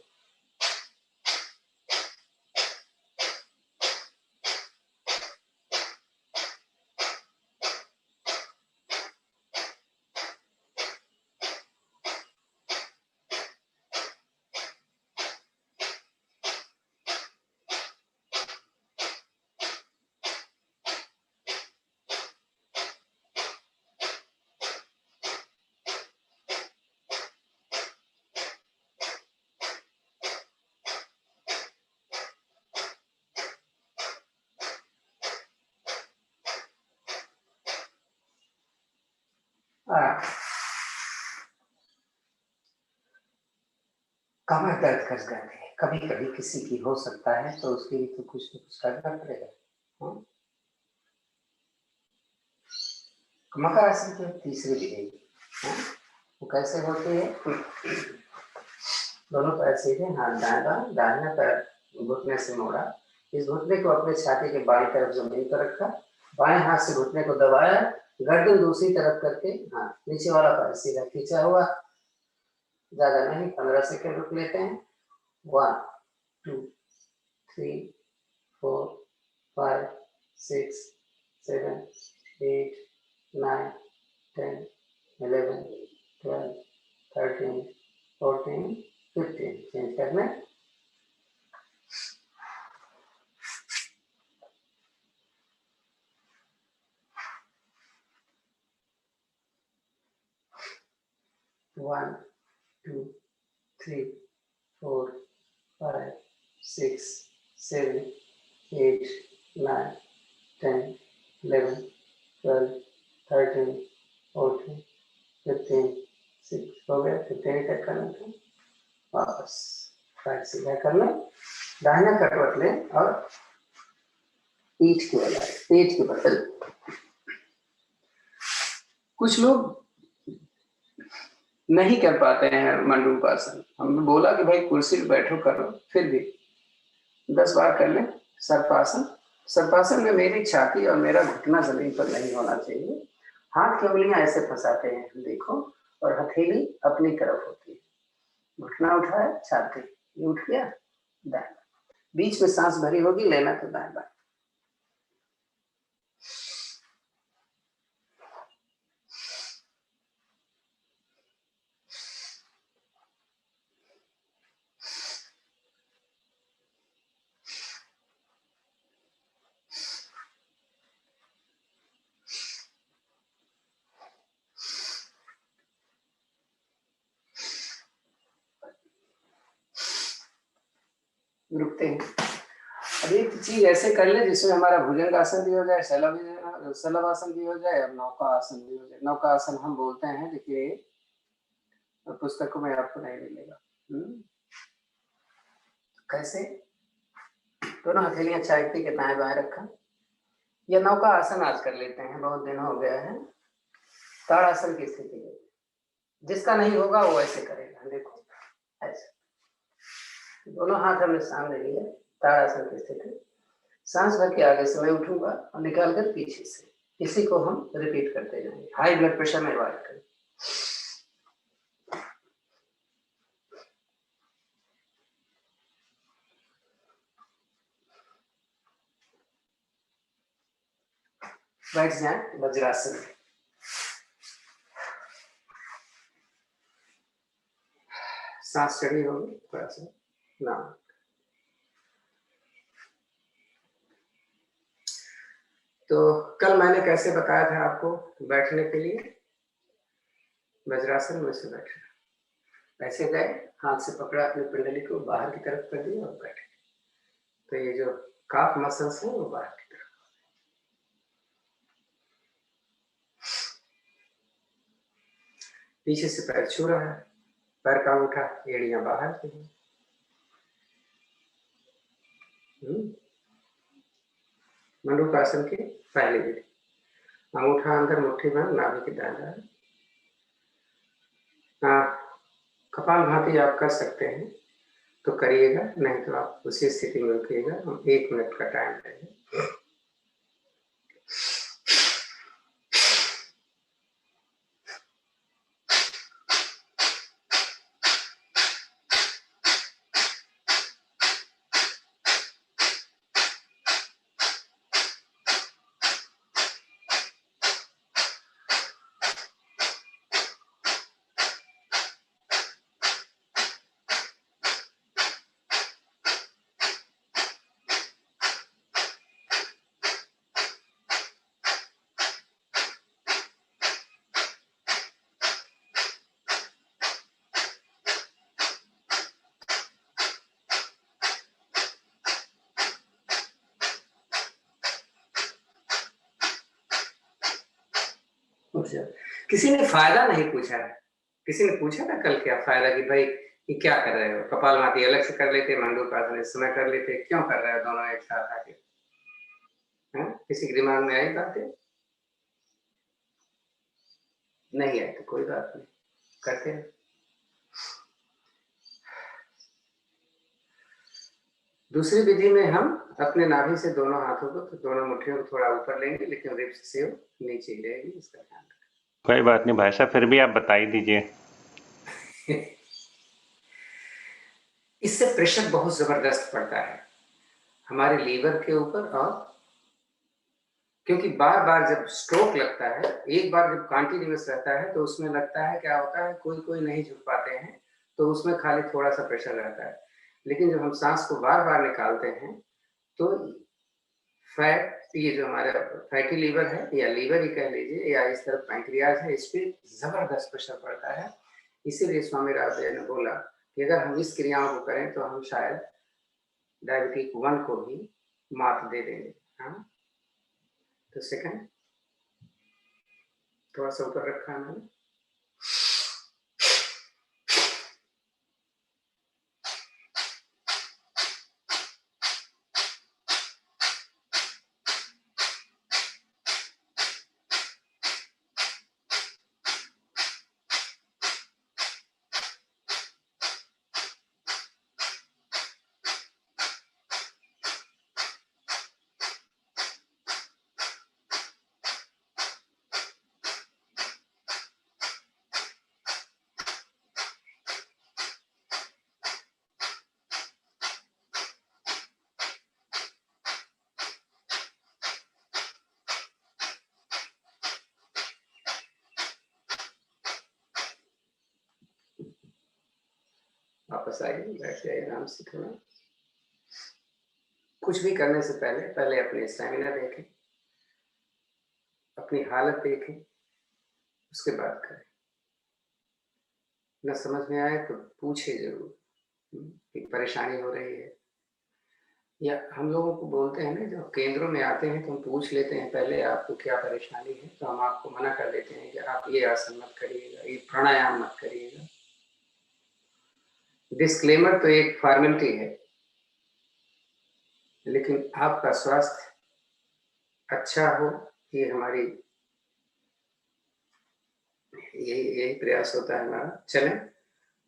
कमर दर्द कर जाती है, कभी कभी किसी की हो सकता है, तो उसके लिए तो कुछ न कुछ करना पड़ेगा। मकर राशि की तीसरी विधि वो कैसे होती है? दोनों पैर सीधे, हाथ दाएं, दाहिना पैर घुटने से मोड़ा, इस घुटने को अपने छाती के बाईं तरफ जमीन पर रखा, बाएं हाथ से घुटने को दबाया, गर्दन दूसरी तरफ करके हाँ नीचे वाला पैर सीधा खींचा हुआ, ज्यादा नहीं, 15 सेकंड रुक लेते हैं। 1 2 3 4 5 6 7 8 9 10 11 12 13 14 15 चेंज करना। One, 2, 3, 4, 5, 6, 7, 8, 9, 10, 11, 12, 13, 14, 15, 6 हो गया। 15 तक करना था, वापस पैर सीधा करना, दाहिना करवट लें और पीठ के बल, पेट के बल। कुछ लोग नहीं कर पाते हैं मंडूकासन, हमने बोला कि भाई कुर्सी पे बैठो करो, फिर भी 10 बार कर लें। सर्पासन, सर्पासन में मेरी छाती और मेरा घुटना जमीन पर नहीं होना चाहिए, हाथ की उंगलियां ऐसे फंसाते हैं, देखो, और हथेली अपनी तरफ होती है, घुटना उठाया, छाती ये उठ गया, दाएं, बीच में सांस भरी होगी, लेना तो दाएं बाएं। रुकते हैं। अब एक चीज ऐसे कर ले जिसमें हमारा भुजंग आसन भी हो जाए, शलभ आसन भी हो जाए और नौका आसन भी हो जाए। नौका आसन हम बोलते हैं, देखिए पुस्तकों में आपको नहीं मिलेगा। कैसे? दोनों हथेलियां छाती के दाएं बाएं रखा, या नौका आसन आज कर लेते हैं, बहुत दिन हो गया है। ताड़ासन की स्थिति में, जिसका नहीं होगा वो ऐसे करेगा, देखो ऐसे, दोनों हाथ हमने सामने लिए, ताड़ासन की स्थिति, सांस भर के आगे से मैं उठूंगा और निकालकर पीछे से, इसी को हम रिपीट करते जाएंगे। हाई ब्लड प्रेशर में अवॉइड करें। बैठ जाए वज्रासन में, सांस चढ़ी होगी थोड़ा सा ना। तो कल मैंने कैसे बताया था आपको बैठने के लिए? वज्रासन में से बैठना, ऐसे गए, हाथ से पकड़ा अपनी पिंडली को, बाहर की तरफ कर दिया और बैठे, तो ये जो काफ मसल्स हैं वो बाहर की तरफ। पीछे से पैर छू रहा है, पैर का उठा, एड़ियां बाहर की हैं। मंडूकासन की पहली विधि, अंगूठा अंदर, मुट्ठी बंद, नाभि के दाएं। कपाल भाती आप कर सकते हैं तो करिएगा, नहीं तो आप उसी स्थिति में रुकिएगा। हम 1 मिनट का टाइम लेंगे। किसी ने फायदा नहीं पूछा है। किसी ने पूछा था कल क्या फायदा कि भाई ये क्या कर रहे हो? कपालभाति अलग से कर लेते, मंडूकासन इस समय कर लेते, क्यों कर रहे हो दोनों एक साथ आके? किसी के दिमाग में आई बातें? नहीं आई तो कोई बात नहीं, करते हैं। दूसरी विधि में हम अपने नाभि से दोनों हाथों को, दोनों मुट्ठियों को थोड़ा ऊपर लेंगे, लेकिन रिब्स से नीचे ही रहेगी, इसका ध्यान रखें। कोई बात नहीं भाई साहब, फिर भी आप बता ही दीजिए। इससे प्रेशर बहुत जबरदस्त पड़ता है हमारे लीवर के ऊपर, और क्योंकि बार बार जब स्ट्रोक लगता है, एक बार जब कॉन्टिन्यूस रहता है तो उसमें लगता है क्या होता है, कोई कोई नहीं झुक पाते हैं, तो उसमें खाली थोड़ा सा प्रेशर रहता है। लेकिन जब हम सांस को बार बार निकालते हैं तो फैट, ये जो हमारा फैटी लीवर है या लीवर ही कह लीजिए, या इस तरफ पैंक्रियाज है, इस पर जबरदस्त प्रेशर पड़ता है। इसीलिए स्वामी रामदेव ने बोला कि अगर हम इस क्रियाओं को करें तो हम शायद डायबिटिक 1 को भी मात दे देंगे। हाँ, तो सेकंड थोड़ा सा ऊपर रखा है मैंने। वापस आइए, बैठ जाइए आराम से। थोड़ा कुछ भी करने से पहले अपनी स्टैमिना देखें, अपनी हालत देखें, उसके बाद करें। न समझ में आए तो पूछे जरूर कि परेशानी हो रही है। या हम लोगों को बोलते हैं ना, जब केंद्रों में आते हैं तो हम पूछ लेते हैं पहले आपको क्या परेशानी है, तो हम आपको मना कर देते हैं कि आप ये आसन मत करिएगा, ये प्राणायाम मत करिएगा। डिस्क्लेमर तो एक फॉर्मेलिटी है, लेकिन आपका स्वास्थ्य अच्छा हो, ये हमारी यही प्रयास होता है हमारा। चलें,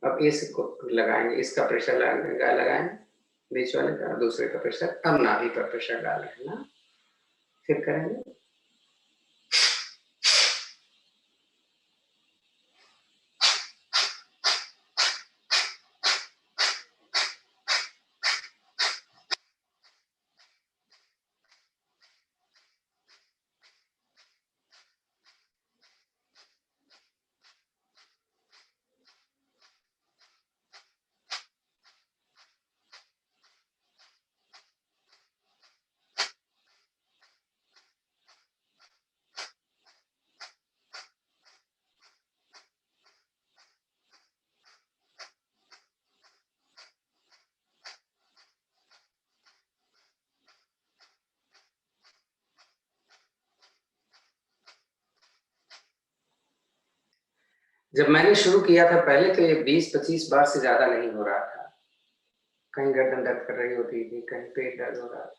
अब इसको लगाएंगे, इसका प्रेशर लगाएंगे बीच वाले का, दूसरे का प्रेशर, अब नाभि पर प्रेशर डालें ना, फिर करेंगे। जब मैंने शुरू किया था पहले तो ये 20-25 बार से ज्यादा नहीं हो रहा था। कहीं गर्दन दर्द कर रही होती थी, कहीं पेट दर्द हो रहा था,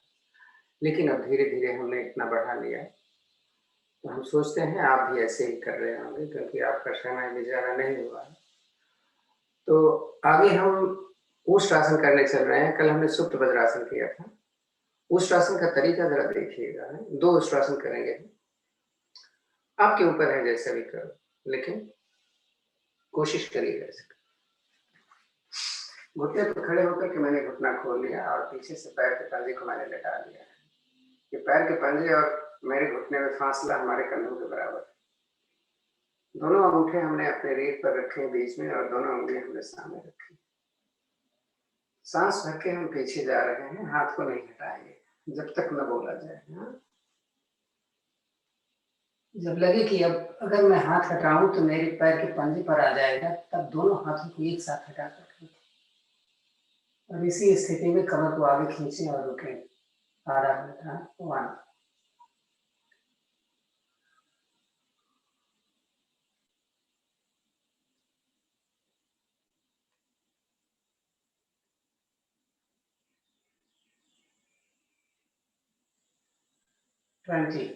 लेकिन अब धीरे धीरे हमने इतना बढ़ा लिया, तो हम सोचते हैं आप भी ऐसे ही कर रहे होंगे, क्योंकि आपका समय भी ज्यादा नहीं हुआ है। तो आगे हम उष्ट्रासन करने चल रहे हैं। कल हमने सुप्त वज्रासन किया था। उष्ट्रासन का तरीका जरा देखिएगा, 2 उष्ट्रासन करेंगे, आपके ऊपर है जैसे भी करो, लेकिन कोशिश करिएगा ऐसे। घुटने पर खड़े होकर के मैंने घुटना खोल लिया और पीछे से पैर के पंजे को मैंने लटा दिया। ये पैर के पंजे और मेरे घुटने में फासला हमारे कंधों के बराबर है। दोनों अंगूठे हमने अपने रीढ़ पर रखे बीच में, और दोनों उंगलियां हमने सामने रखी। सांस भर के हम पीछे जा रहे हैं, हाथ को नहीं हटाएंगे जब तक न बोला जाए। जब लगे कि अब अगर मैं हाथ हटाऊं तो मेरे पैर के पंजे पर आ जाएगा, तब दोनों हाथों को एक साथ हटा कर रखें, और इसी स्थिति में कमर को आगे खींचें और रुकें। आराम से 1 20,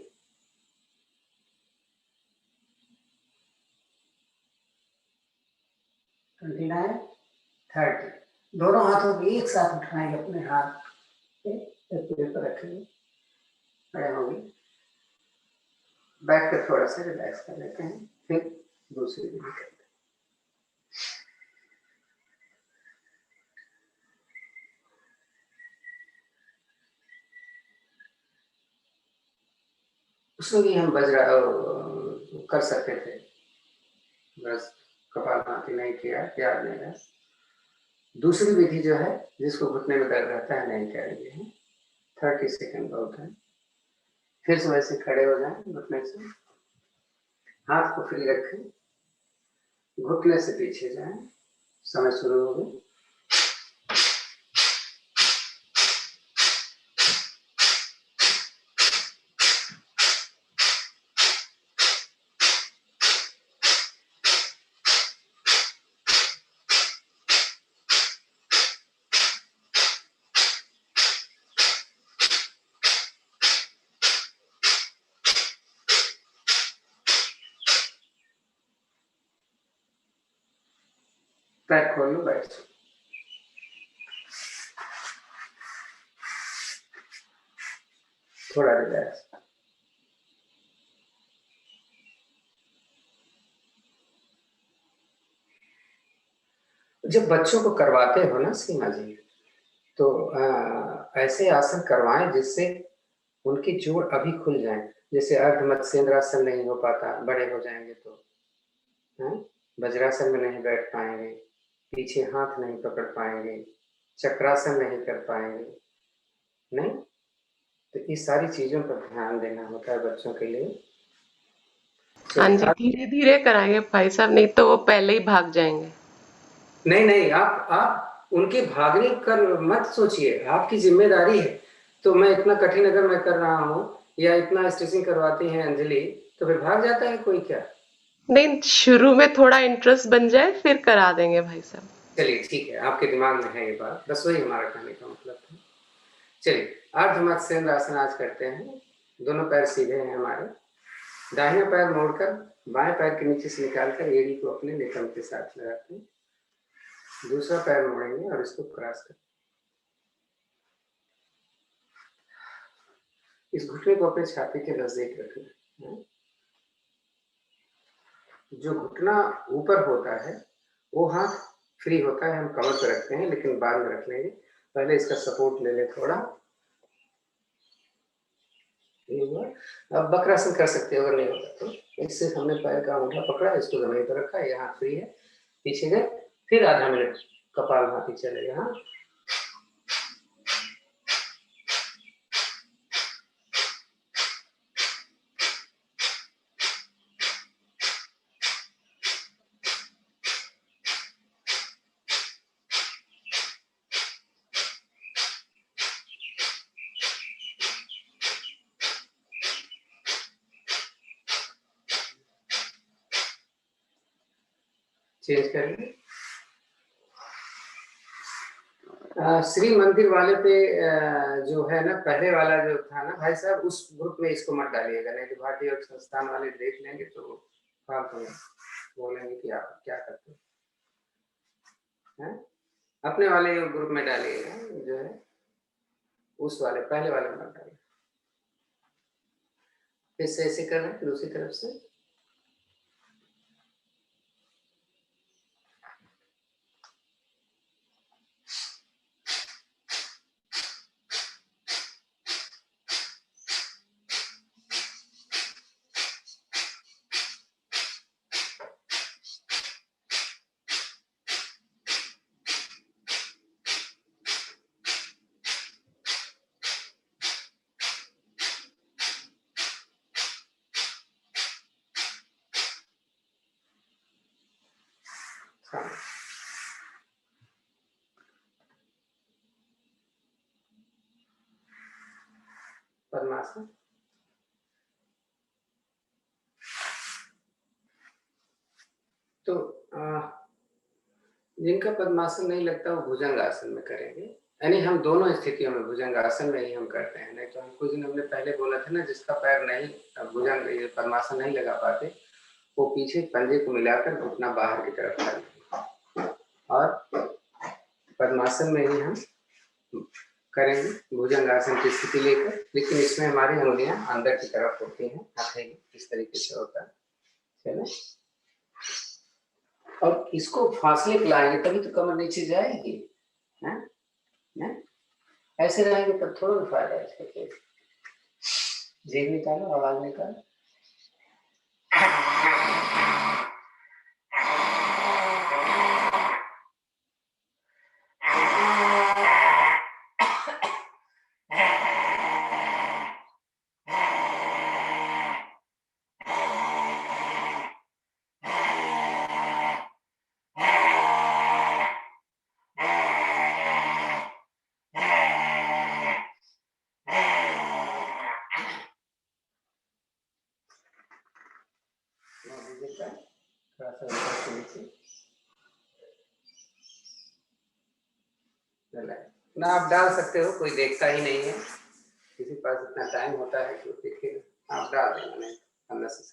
29, 30। दोनों हाथों को एक साथ उठाएंगे, अपने हाथ पेट पर रखेंगे, खड़े होंगे, बैठ कर थोड़ा सा रिलैक्स कर लेते हैं, फिर दूसरी विधि करते हैं। उसमें भी हम वज्र कर सकते थे, बस कपालभाति नहीं किया, याद नहीं रहा। दूसरी विधि जो है, जिसको घुटने में दर्द रहता है, नहीं करेंगे हैं। 30 सेकेंड बहुत है। फिर से वैसे खड़े हो जाएं, घुटने से हाथ को फ्री रखें, घुटने से पीछे जाएं, समय शुरू हो गया। पैर खोल लो, बैठ जाओ। थोड़ा रिलैक्स। जब बच्चों को करवाते हो ना सीमा जी, तो ऐसे आसन करवाएं जिससे उनकी जोड़ अभी खुल जाए। जैसे अर्ध मत्स्येंद्रासन नहीं हो पाता, बड़े हो जाएंगे तो वज्रासन में नहीं बैठ पाएंगे, पीछे हाथ नहीं पकड़ पाएंगे, चक्रासन नहीं कर पाएंगे, नहीं। तो इस सारी चीजों पर ध्यान देना होता है बच्चों के लिए। हाँ जी, धीरे धीरे कराएंगे भाई साहब, नहीं तो वो पहले ही भाग जाएंगे। नहीं नहीं, आप उनके भागने कर मत सोचिए, आपकी जिम्मेदारी है। तो मैं इतना कठिन अगर मैं कर रहा हूँ या इतना स्टिचिंग करवाती है अंजलि, तो फिर भाग जाता है कोई क्या? नहीं, शुरू में थोड़ा इंटरेस्ट बन जाए फिर करा देंगे भाई साहब। चलिए ठीक है, आपके दिमाग में है ये बात, बस वही हमारा कहने का मतलब था। चलिए, अर्ध मत्स्येंद्र आसन आज करते हैं। दोनों पैर सीधे हैं हमारे, दाहिना पैर मोड़कर बाएं पैर के नीचे से निकालकर एड़ी को अपने नितंब के साथ लगाते हैं। दूसरा पैर मोड़ेंगे और इसको क्रॉस करें। इस घुटने को अपने छाती के नजदीक रखना है। जो घुटना ऊपर होता है वो हाथ फ्री होता है, हम कमर पर रखते हैं, लेकिन बाद में रख लेंगे। पहले इसका सपोर्ट ले लें थोड़ा। अब वक्रासन कर सकते हो अगर नहीं होता तो। इससे हमने पैर का अंगूठा पकड़ा, इसको जमीन पर रखा, यहाँ फ्री है, पीछे गए, फिर आधा मिनट कपालभाति चलेगा। हाँ, चेंज करेंगे। श्री मंदिर वाले पे जो है ना, पहले वाला जो था ना भाई साहब, उस ग्रुप में इसको मत डालिएगा, नहीं तो भारतीय योग संस्थान वाले देख लेंगे तो फालतू में बोलेंगे कि आप क्या करते हैं। अपने वाले ग्रुप में डालिएगा, जो है उस वाले पहले वाले में मत डालिए। फिर से ऐसे कर रहे हैं, दूसरी तरफ से। पद्मासन। तो जिनका पद्मासन नहीं लगता वो भुजंग आसन में करेंगे। यानी हम दोनों स्थितियों में भुजंगासन में ही हम करते हैं। नहीं तो हम कुछ दिन हमने पहले बोला था ना, जिसका पैर नहीं भुजंग ये पद्मासन नहीं लगा पाते, वो पीछे पंजे को मिलाकर घुटना बाहर की तरफ डालें और पद्मासन में ही हम करेंगे भुजंगासन की स्थिति लेकर। लेकिन इसमें हमारी अंगुलियां अंदर की तरफ होती हैं, हथेली इस तरीके से होता है, चलो। और इसको फासले पे लाएंगे तभी तो कमर नीचे जाएगी, है ना? ऐसे रहेंगे तब थोड़ा भी फायदा है इसका। जीभ निकालो, आवाज निकालो। ना आप डाल सकते हो, कोई देखता ही नहीं है, किसी पास इतना टाइम होता है कि देखेगा, आप डाल देना। नहीं अंदर से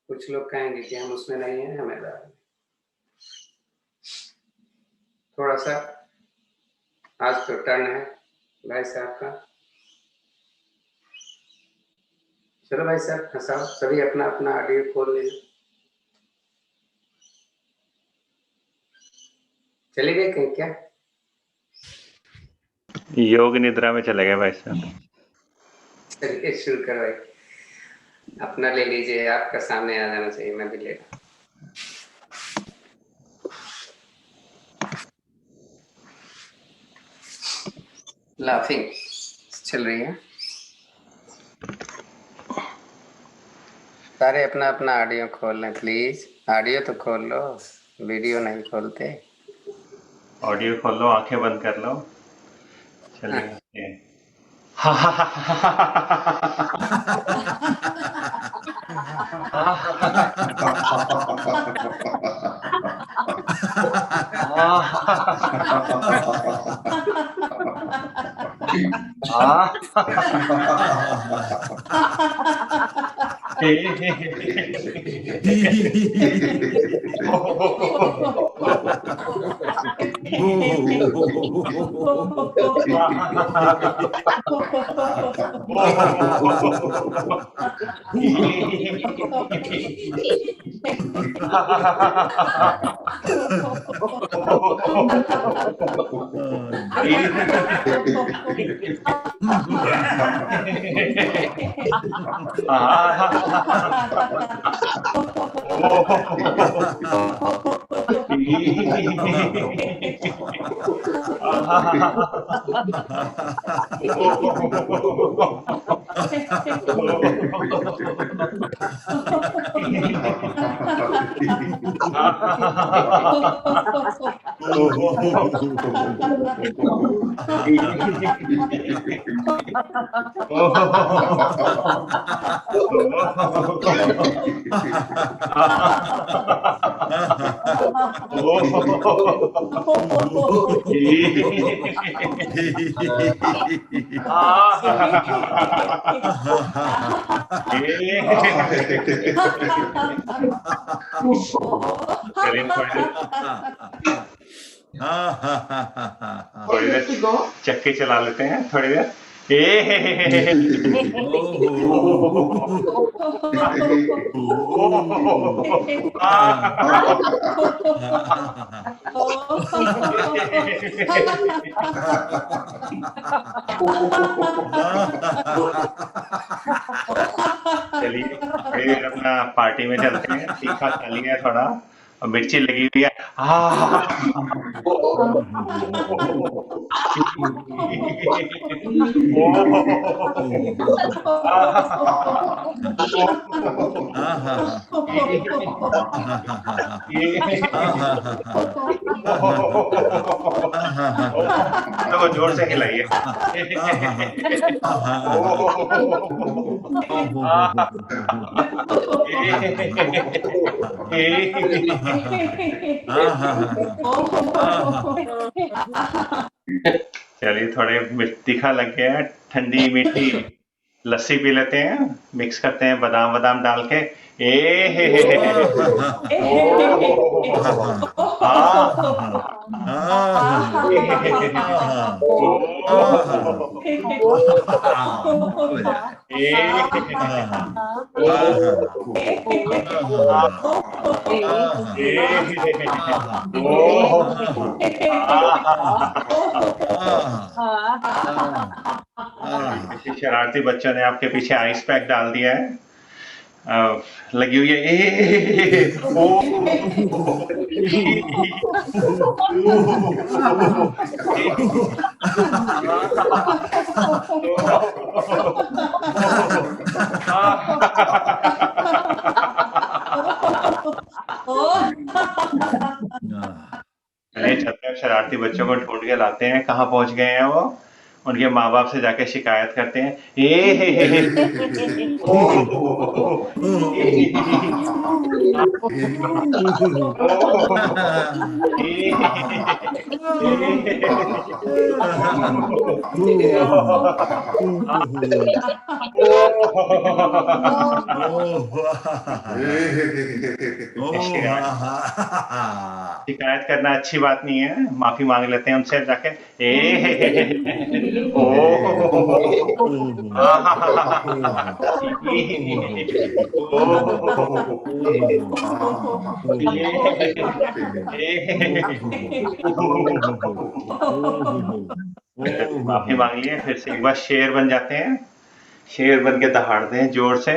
कुछ लोग कहेंगे कि हम उसमें नहीं है, हमें डाल। थोड़ा सा आज तो टर्न है भाई साहब का। चलो भाई साहब हंसाओ, सभी अपना अपना ऑडियो खोल लेना। चले गए कहीं क्या? योग निद्रा में चले गए भाई साहब। चलिए शुरू करो भाई, अपना ले लीजिए, आपका सामने आ जाना चाहिए, मैं भी ले रहा। लाफिंग चल रही है। सारे अपना अपना ऑडियो खोल लें प्लीज। ऑडियो तो खोल लो, वीडियो नहीं खोलते। ऑडियो खोल लो, आंखें बंद कर लो, चलिए। थोड़ी देर चक्के चला लेते हैं, थोड़ी देर। चलिए फिर अपना पार्टी में चलते हैं। तीखा खा लिया है थोड़ा, और मिर्ची लगी हुई है। तो जोर से हिलाइए। चलिए थोड़े तीखा लग गया है, ठंडी मीठी लस्सी पी लेते हैं, मिक्स करते हैं बादाम बादाम डाल के। ए हे ओ किसी शरारती बच्चों ने आपके पीछे आइस पैक डाल दिया है। लगी हुई है चलिए चलते हैं, शरारती बच्चों को ढूंढ के लाते हैं, कहाँ पहुंच गए हैं वो। उनके माँ बाप से जाके शिकायत करते हैं। शिकायत करना अच्छी बात नहीं है, माफी मांग लेते हैं उनसे जाके। माफी मांग लिए, फिर से एक बार शेर बन जाते हैं, शेर बन के दहाड़ते हैं जोर से।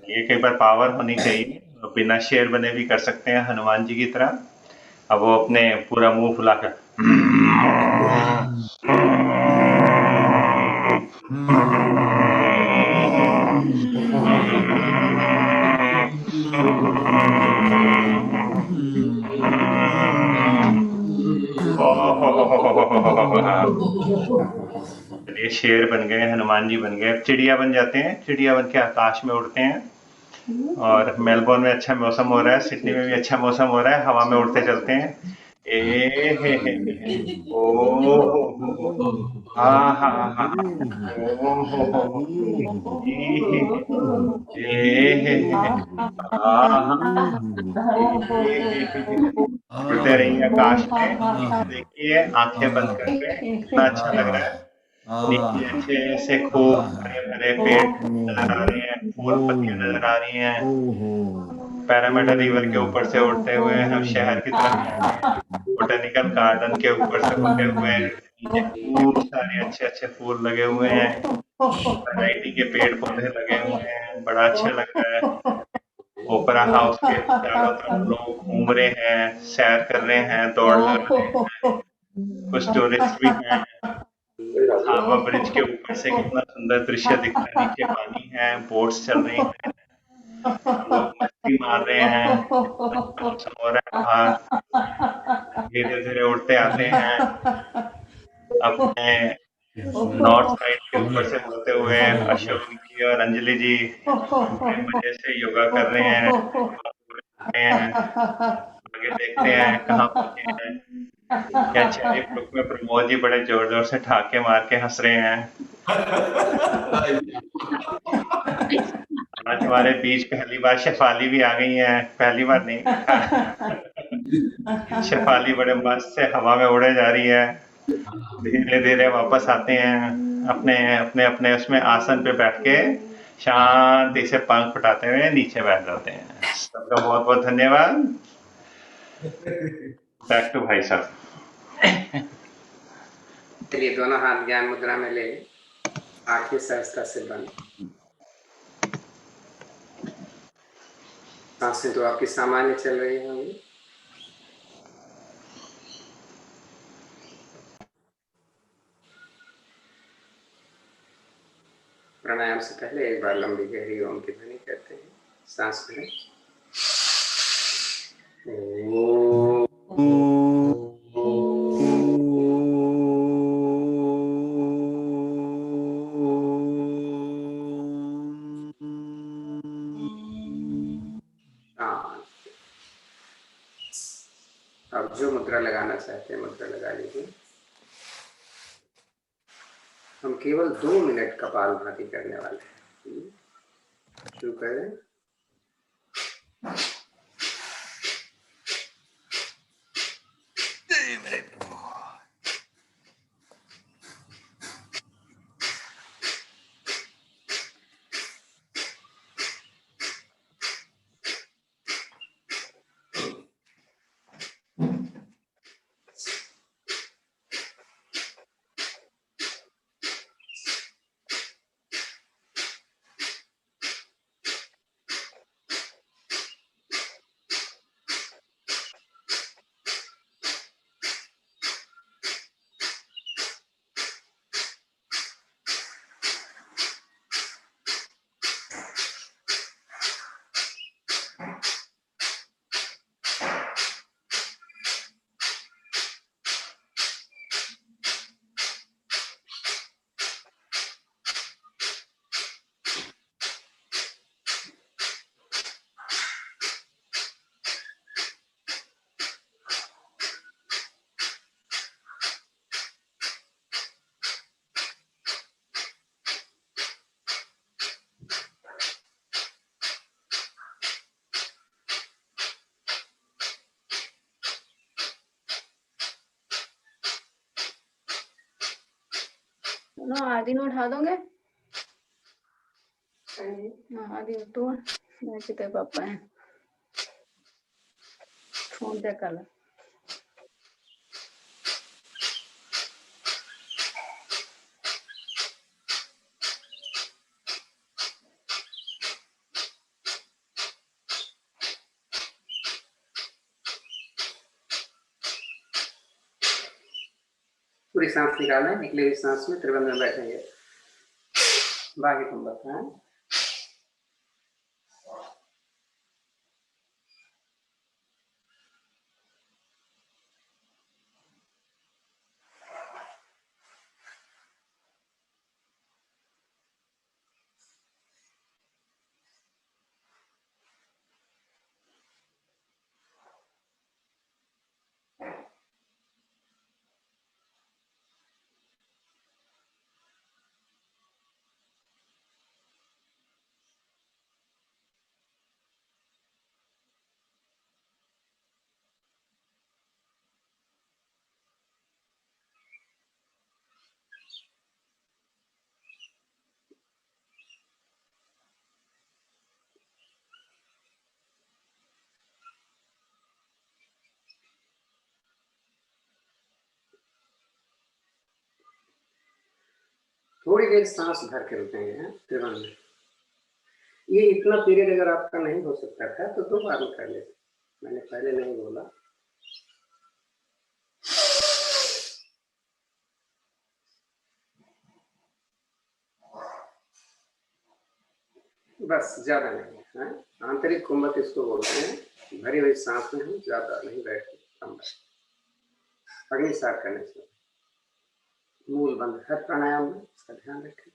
ये कई बार पावर होनी चाहिए, बिना शेर बने भी कर सकते हैं हनुमान जी की तरह। अब वो अपने पूरा मुंह फुलाकर चलिए शेर बन गए, हनुमान जी बन गए। अब चिड़िया बन जाते हैं, चिड़िया बन के आकाश में उड़ते हैं। और मेलबोर्न में अच्छा मौसम हो रहा है, सिडनी में भी अच्छा मौसम हो रहा है, हवा में उड़ते चलते हैं। ओ हा हा हा ओ उड़ते रहिए आकाश में, देखिए आंखें बंद करके कितना अच्छा लग रहा है। नीचे अच्छे से खूब हरे भरे पेड़ नजर आ रहे हैं, फूल पत्तियां नजर आ रही हैं। पैरामीटर रिवर के ऊपर से उड़ते हुए हम शहर की तरफ जा रहे हैं, बोटेनिकल गार्डन के ऊपर से होते हुए नीचे खूब सारे अच्छे अच्छे फूल लगे हुए हैं, वैरायटी के पेड़ पौधे लगे हुए हैं, बड़ा अच्छा लग रहा है। ओपेरा हाउस के चारों तरफ लोग घूम रहे हैं, सैर कर रहे हैं, दौड़ लगा रहे हैं, कुछ टूरिस्ट भी हैं। हावड़ा ब्रिज के ऊपर से कितना सुंदर दृश्य दिख रहा है, नीचे पानी है, बोट्स चल रही हैं, लोग मस्ती मार रहे हैं, अच्छा मौसम हो रहा है बाहर। धीरे धीरे उड़ते आते हैं अपने नॉर्थ साइड के ऊपर से होते हुए। अशोक जी और अंजलि जी बड़े मजे से योगा कर रहे हैं, आगे देखते हैं कहाँ पहुंचे हैं। क्या चेरी ग्रुप में प्रमोद जी बड़े जोर जोर से ठाके मार के हंस रहे हैं। आज हमारे बीच पहली बार शेफाली भी आ गई है, पहली बार नहीं शेफाली बड़े मस्त से हवा में उड़े जा रही है। धीरे धीरे वापस आते हैं अपने अपने अपने उसमें आसन पे बैठ के, शांति से पंख फटाते हुए नीचे बैठ जाते हैं। सबका बहुत बहुत धन्यवाद। बैक टू भाई साहब। चलिए दोनों हाथ ज्ञान मुद्रा में ले, आंखें सहजता से बंद। सांसें तो आपकी सामान्य चल रही होंगी। प्राणायाम से पहले एक बार लंबी गहरी ओम की ध्वनि करते हैं। सांस भरें। अब जो मुद्रा लगाना चाहते हैं मुद्रा लगा लीजिए। हम केवल 2 मिनट कपालभाति करने वाले हैं। शुरू करें। ना आदि में उठा दोगे? हाँ आदि उठो, मैं तेरे पापा हैं, फोन चेक कर ले। पूरी सांस निकालें। निकली हुई सांस में त्रिबंध में बैठेंगे। बाकी तुम बताएं। थोड़ी देर सांस भर के रुकेंगे त्रिबंध में। ये इतना पीरियड अगर आपका नहीं हो सकता था तो 2 बार में कर ले। मैंने पहले नहीं बोला। बस ज्यादा नहीं है। आंतरिक कुंभक इसको बोलते हैं। भरी हुई सांस में हम ज्यादा नहीं बैठते, कम बैठते। अग्निसार करने से मूल बंद हर प्राणायाम में इसका ध्यान रखें।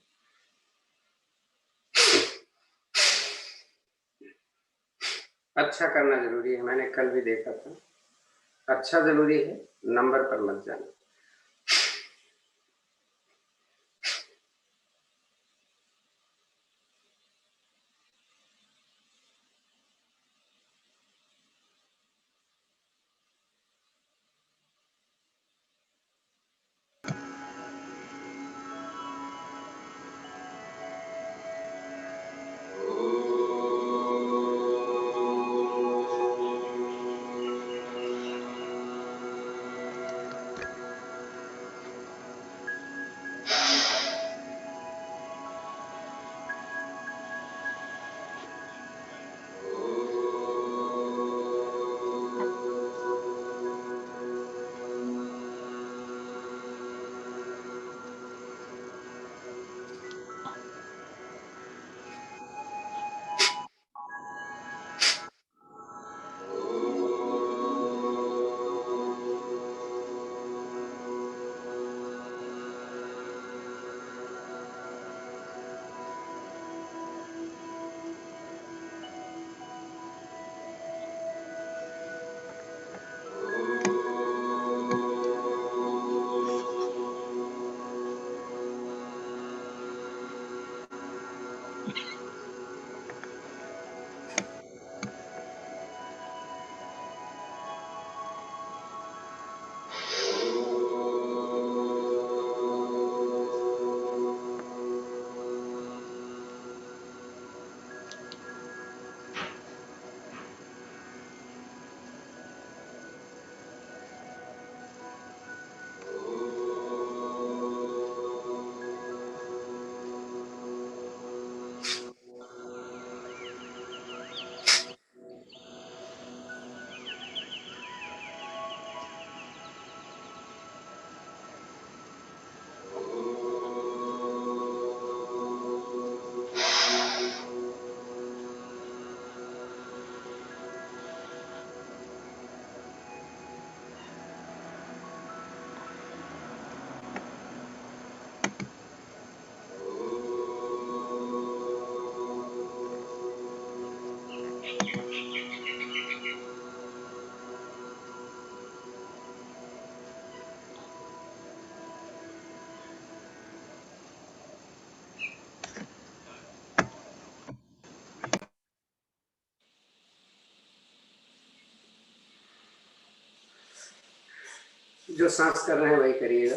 अच्छा करना जरूरी है। मैंने कल भी देखा था। अच्छा जरूरी है, नंबर पर मत जाना। जो सांस कर रहे हैं वही करिएगा।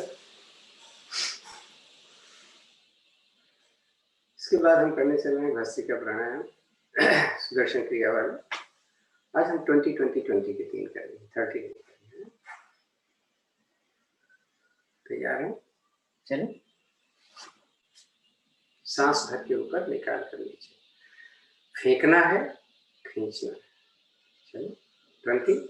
इसके बाद हम करने चल रहे हैं भस्त्रिका प्राणायाम, सुदर्शन क्रिया वाला। आज हम 20-20-20 के 3 करेंगे, 30 करेंगे। तैयार हैं? चलें। सांस भर के ऊपर निकाल कर नीचे फेंकना है, खींचना है। चलो 20।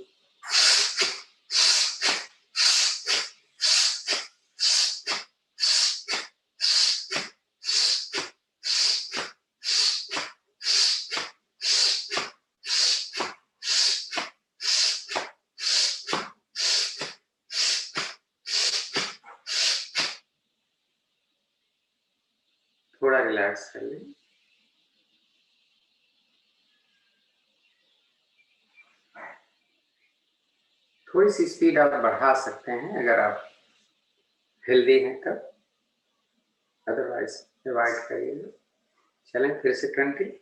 थोड़ा रिलैक्स कर लें। थोड़ी सी स्पीड आप बढ़ा सकते हैं अगर आप हेल्दी हैं तब, अदरवाइज अवॉइड करिएगा। चलें फिर से 20।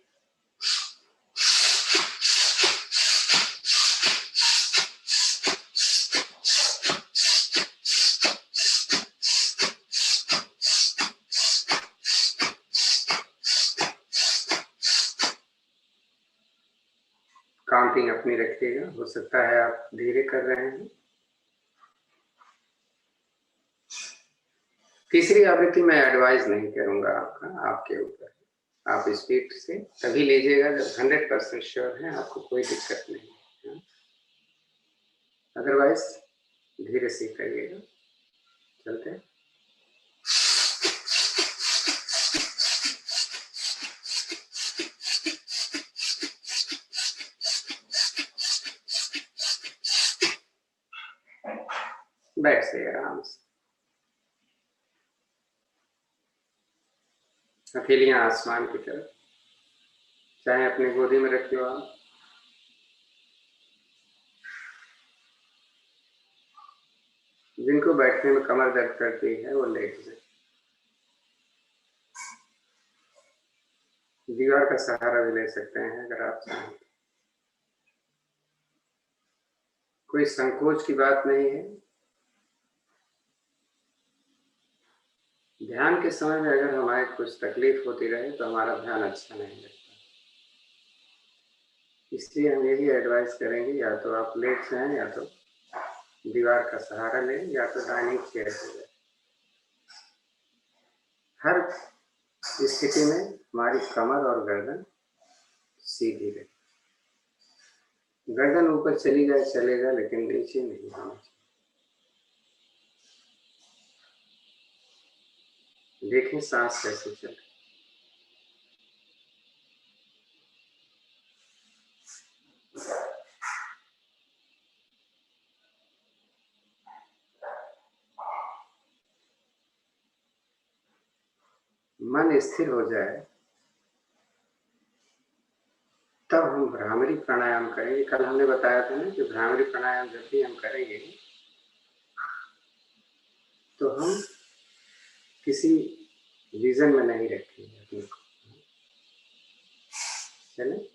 काउंटिंग अपनी रखिएगा, हो सकता है आप धीरे कर रहे हैं। तीसरी आवृत्ति मैं एडवाइज नहीं करूंगा आपका, आपके ऊपर। आप स्पीड से तभी लीजिएगा जब 100% श्योर है, आपको कोई दिक्कत नहीं है। अदरवाइज धीरे से करिएगा। चलते हैं। बैठ से आराम से, हथेलियां आसमान की तरफ, चाहे अपनी गोदी में रखिए आप। जिनको बैठने में कमर दर्द करती है वो लेट जाए। दीवार का सहारा भी ले सकते हैं अगर आप चाहें। कोई संकोच की बात नहीं है। ध्यान के समय में अगर हमारे कुछ तकलीफ होती रहे तो हमारा ध्यान अच्छा नहीं लगता। इसलिए हम यही एडवाइस करेंगे, या तो आप लेट जाएं, या तो दीवार का सहारा लें, या तो डाइनिंग चेयर पे जाएं। हर स्थिति में हमारी कमर और गर्दन सीधी रहे। गर्दन ऊपर चली जाए चलेगा, लेकिन नीचे नहीं होना चाहिए। देखें सांस कैसे चले। मन स्थिर हो जाए तब हम भ्रामरी प्राणायाम करेंगे। कल हमने बताया था ना कि भ्रामरी प्राणायाम जब भी हम करेंगे तो हम किसी रीजन में नहीं रखेंगे अपने को। चले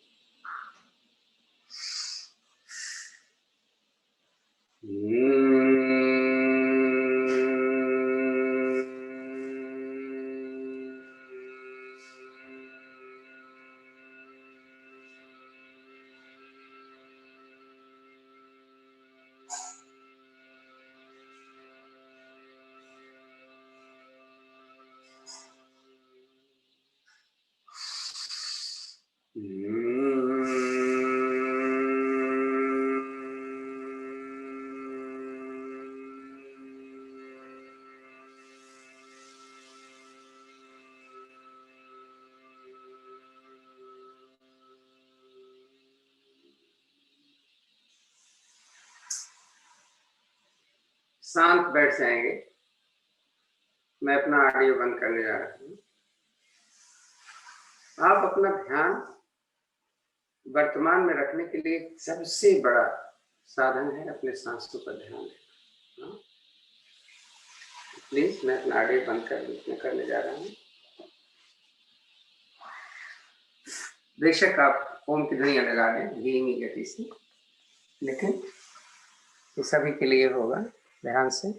शांत बैठ जाएंगे। मैं अपना ऑडियो बंद करने जा रहा हूँ। आप अपना ध्यान वर्तमान में रखने के लिए सबसे बड़ा साधन है अपने सांसों पर ध्यान देना। प्लीज मैं अपना ऑडियो बंद करने जा रहा हूँ। बेशक आप ओम की ध्वनियां लगा लें धीमी गति से, लेकिन ये सभी के लिए होगा ध्यान से।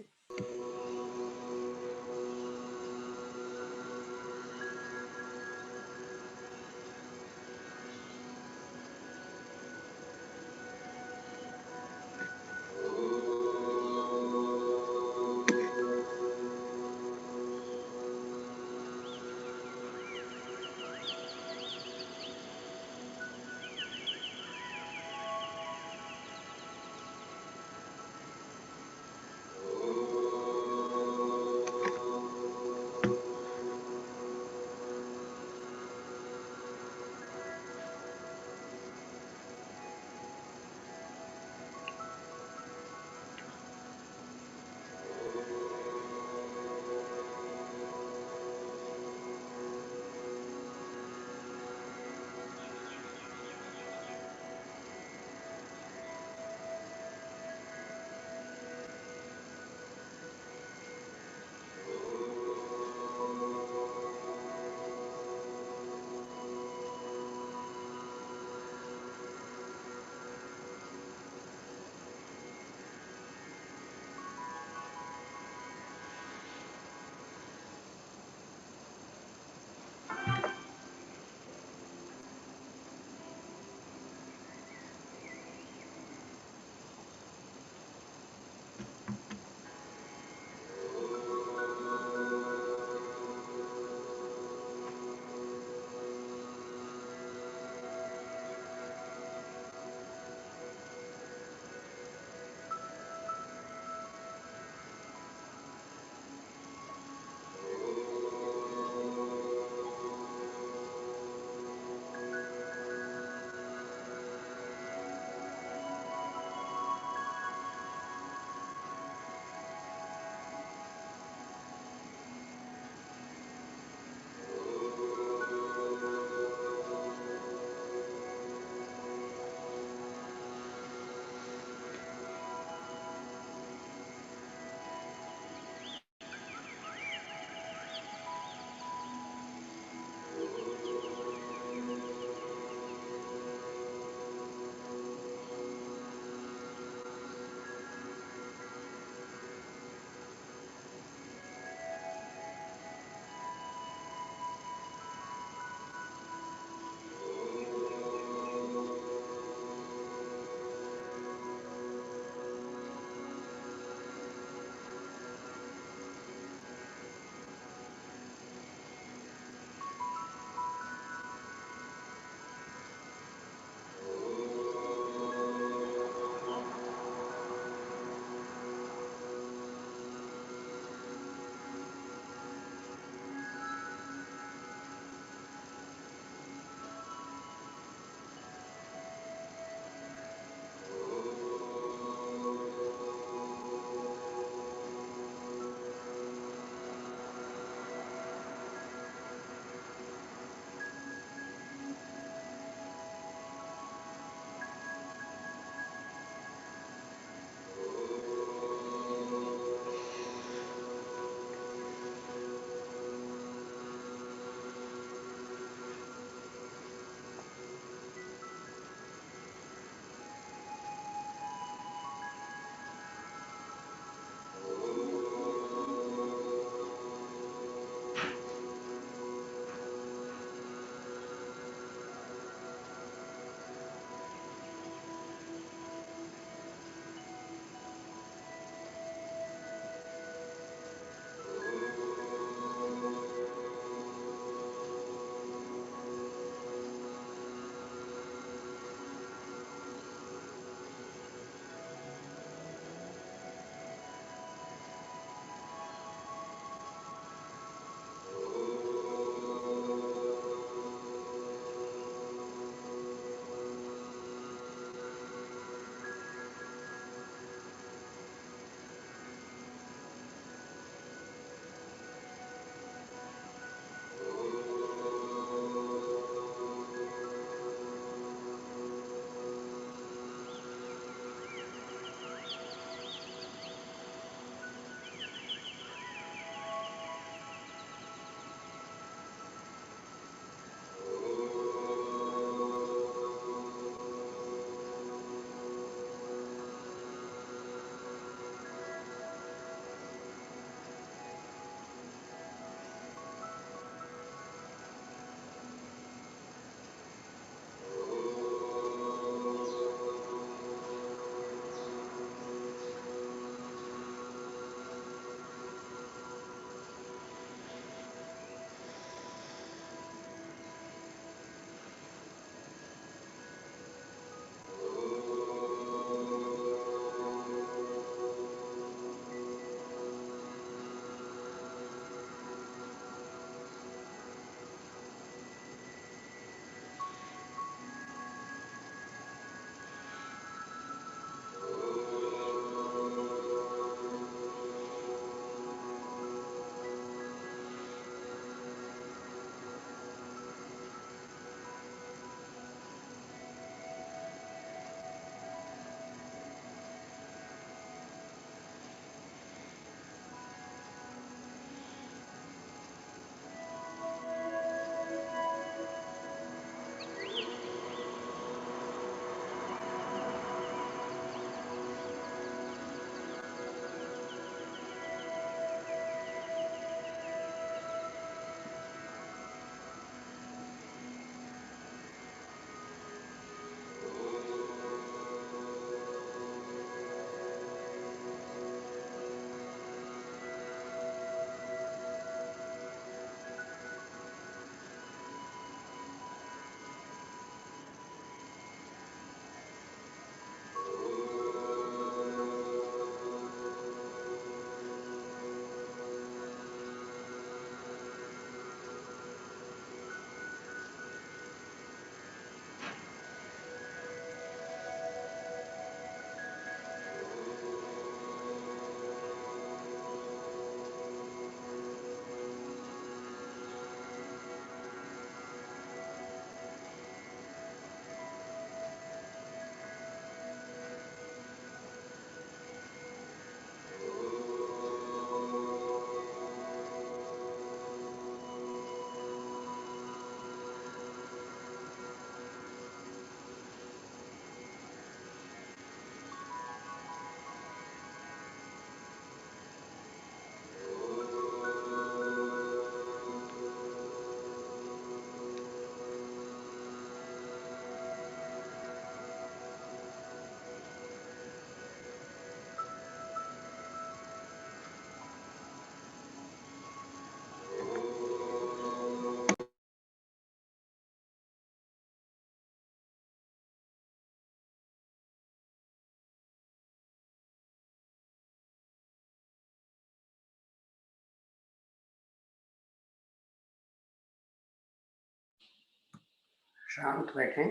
शांत बैठें,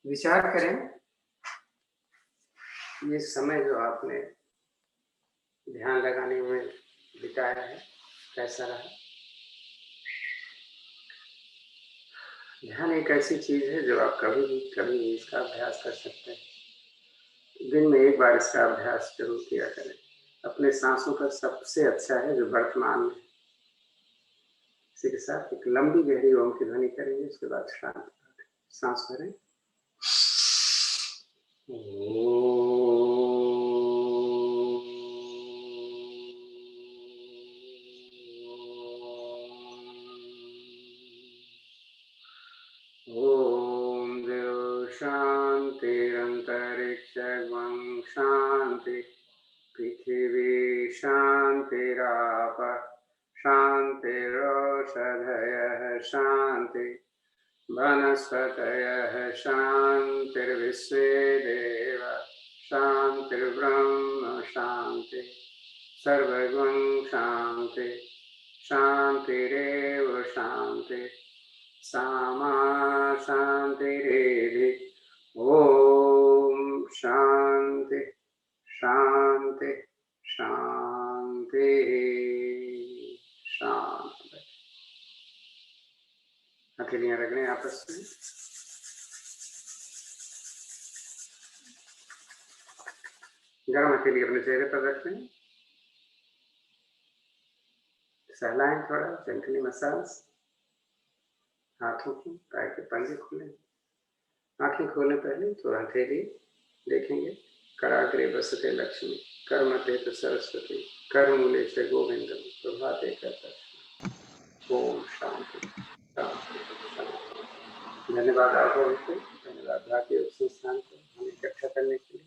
विचार करें ये समय जो आपने ध्यान लगाने में बिताया है कैसा रहा। ध्यान एक ऐसी चीज है जो आप कभी भी इसका अभ्यास कर सकते हैं। दिन में एक बार इसका अभ्यास जरूर किया करें। अपने सांसों का सबसे अच्छा है जो वर्तमान में। इसी के साथ एक लंबी गहरी ओम की ध्वनि करेंगे, उसके बाद शांत सांस भरें। ओम देव शांतिरंतरिक्षं शांति पृथिवी शांतिराप शांतिरोषधयः शांति वनस्पतयः शांतिर्विश्वे देव शांतिर्ब्रह्म शांति सर्वगुण शांति शांतिरेव शांति सामा शांतिरेधि। ओम शांति शांति शांति शांति। हथेलियां रख लें आपस में। गर्म हथेली अपने चेहरे पर रख लें। सहलाएं थोड़ा, जेंटली मसाज। हाथों की पैर के पंजे खोलें। आंखें खोलने पहले तो हथेली देखेंगे। कराग्रे बसते लक्ष्मी कर्मते तो सरस्वती कर्मूले से गोविंदम प्रभाते करता। ओम शांति शांति शांति। धन्यवाद आप लोगों को, धन्यवाद भारतीय संस्थान को हमें इकट्ठा करने के लिए।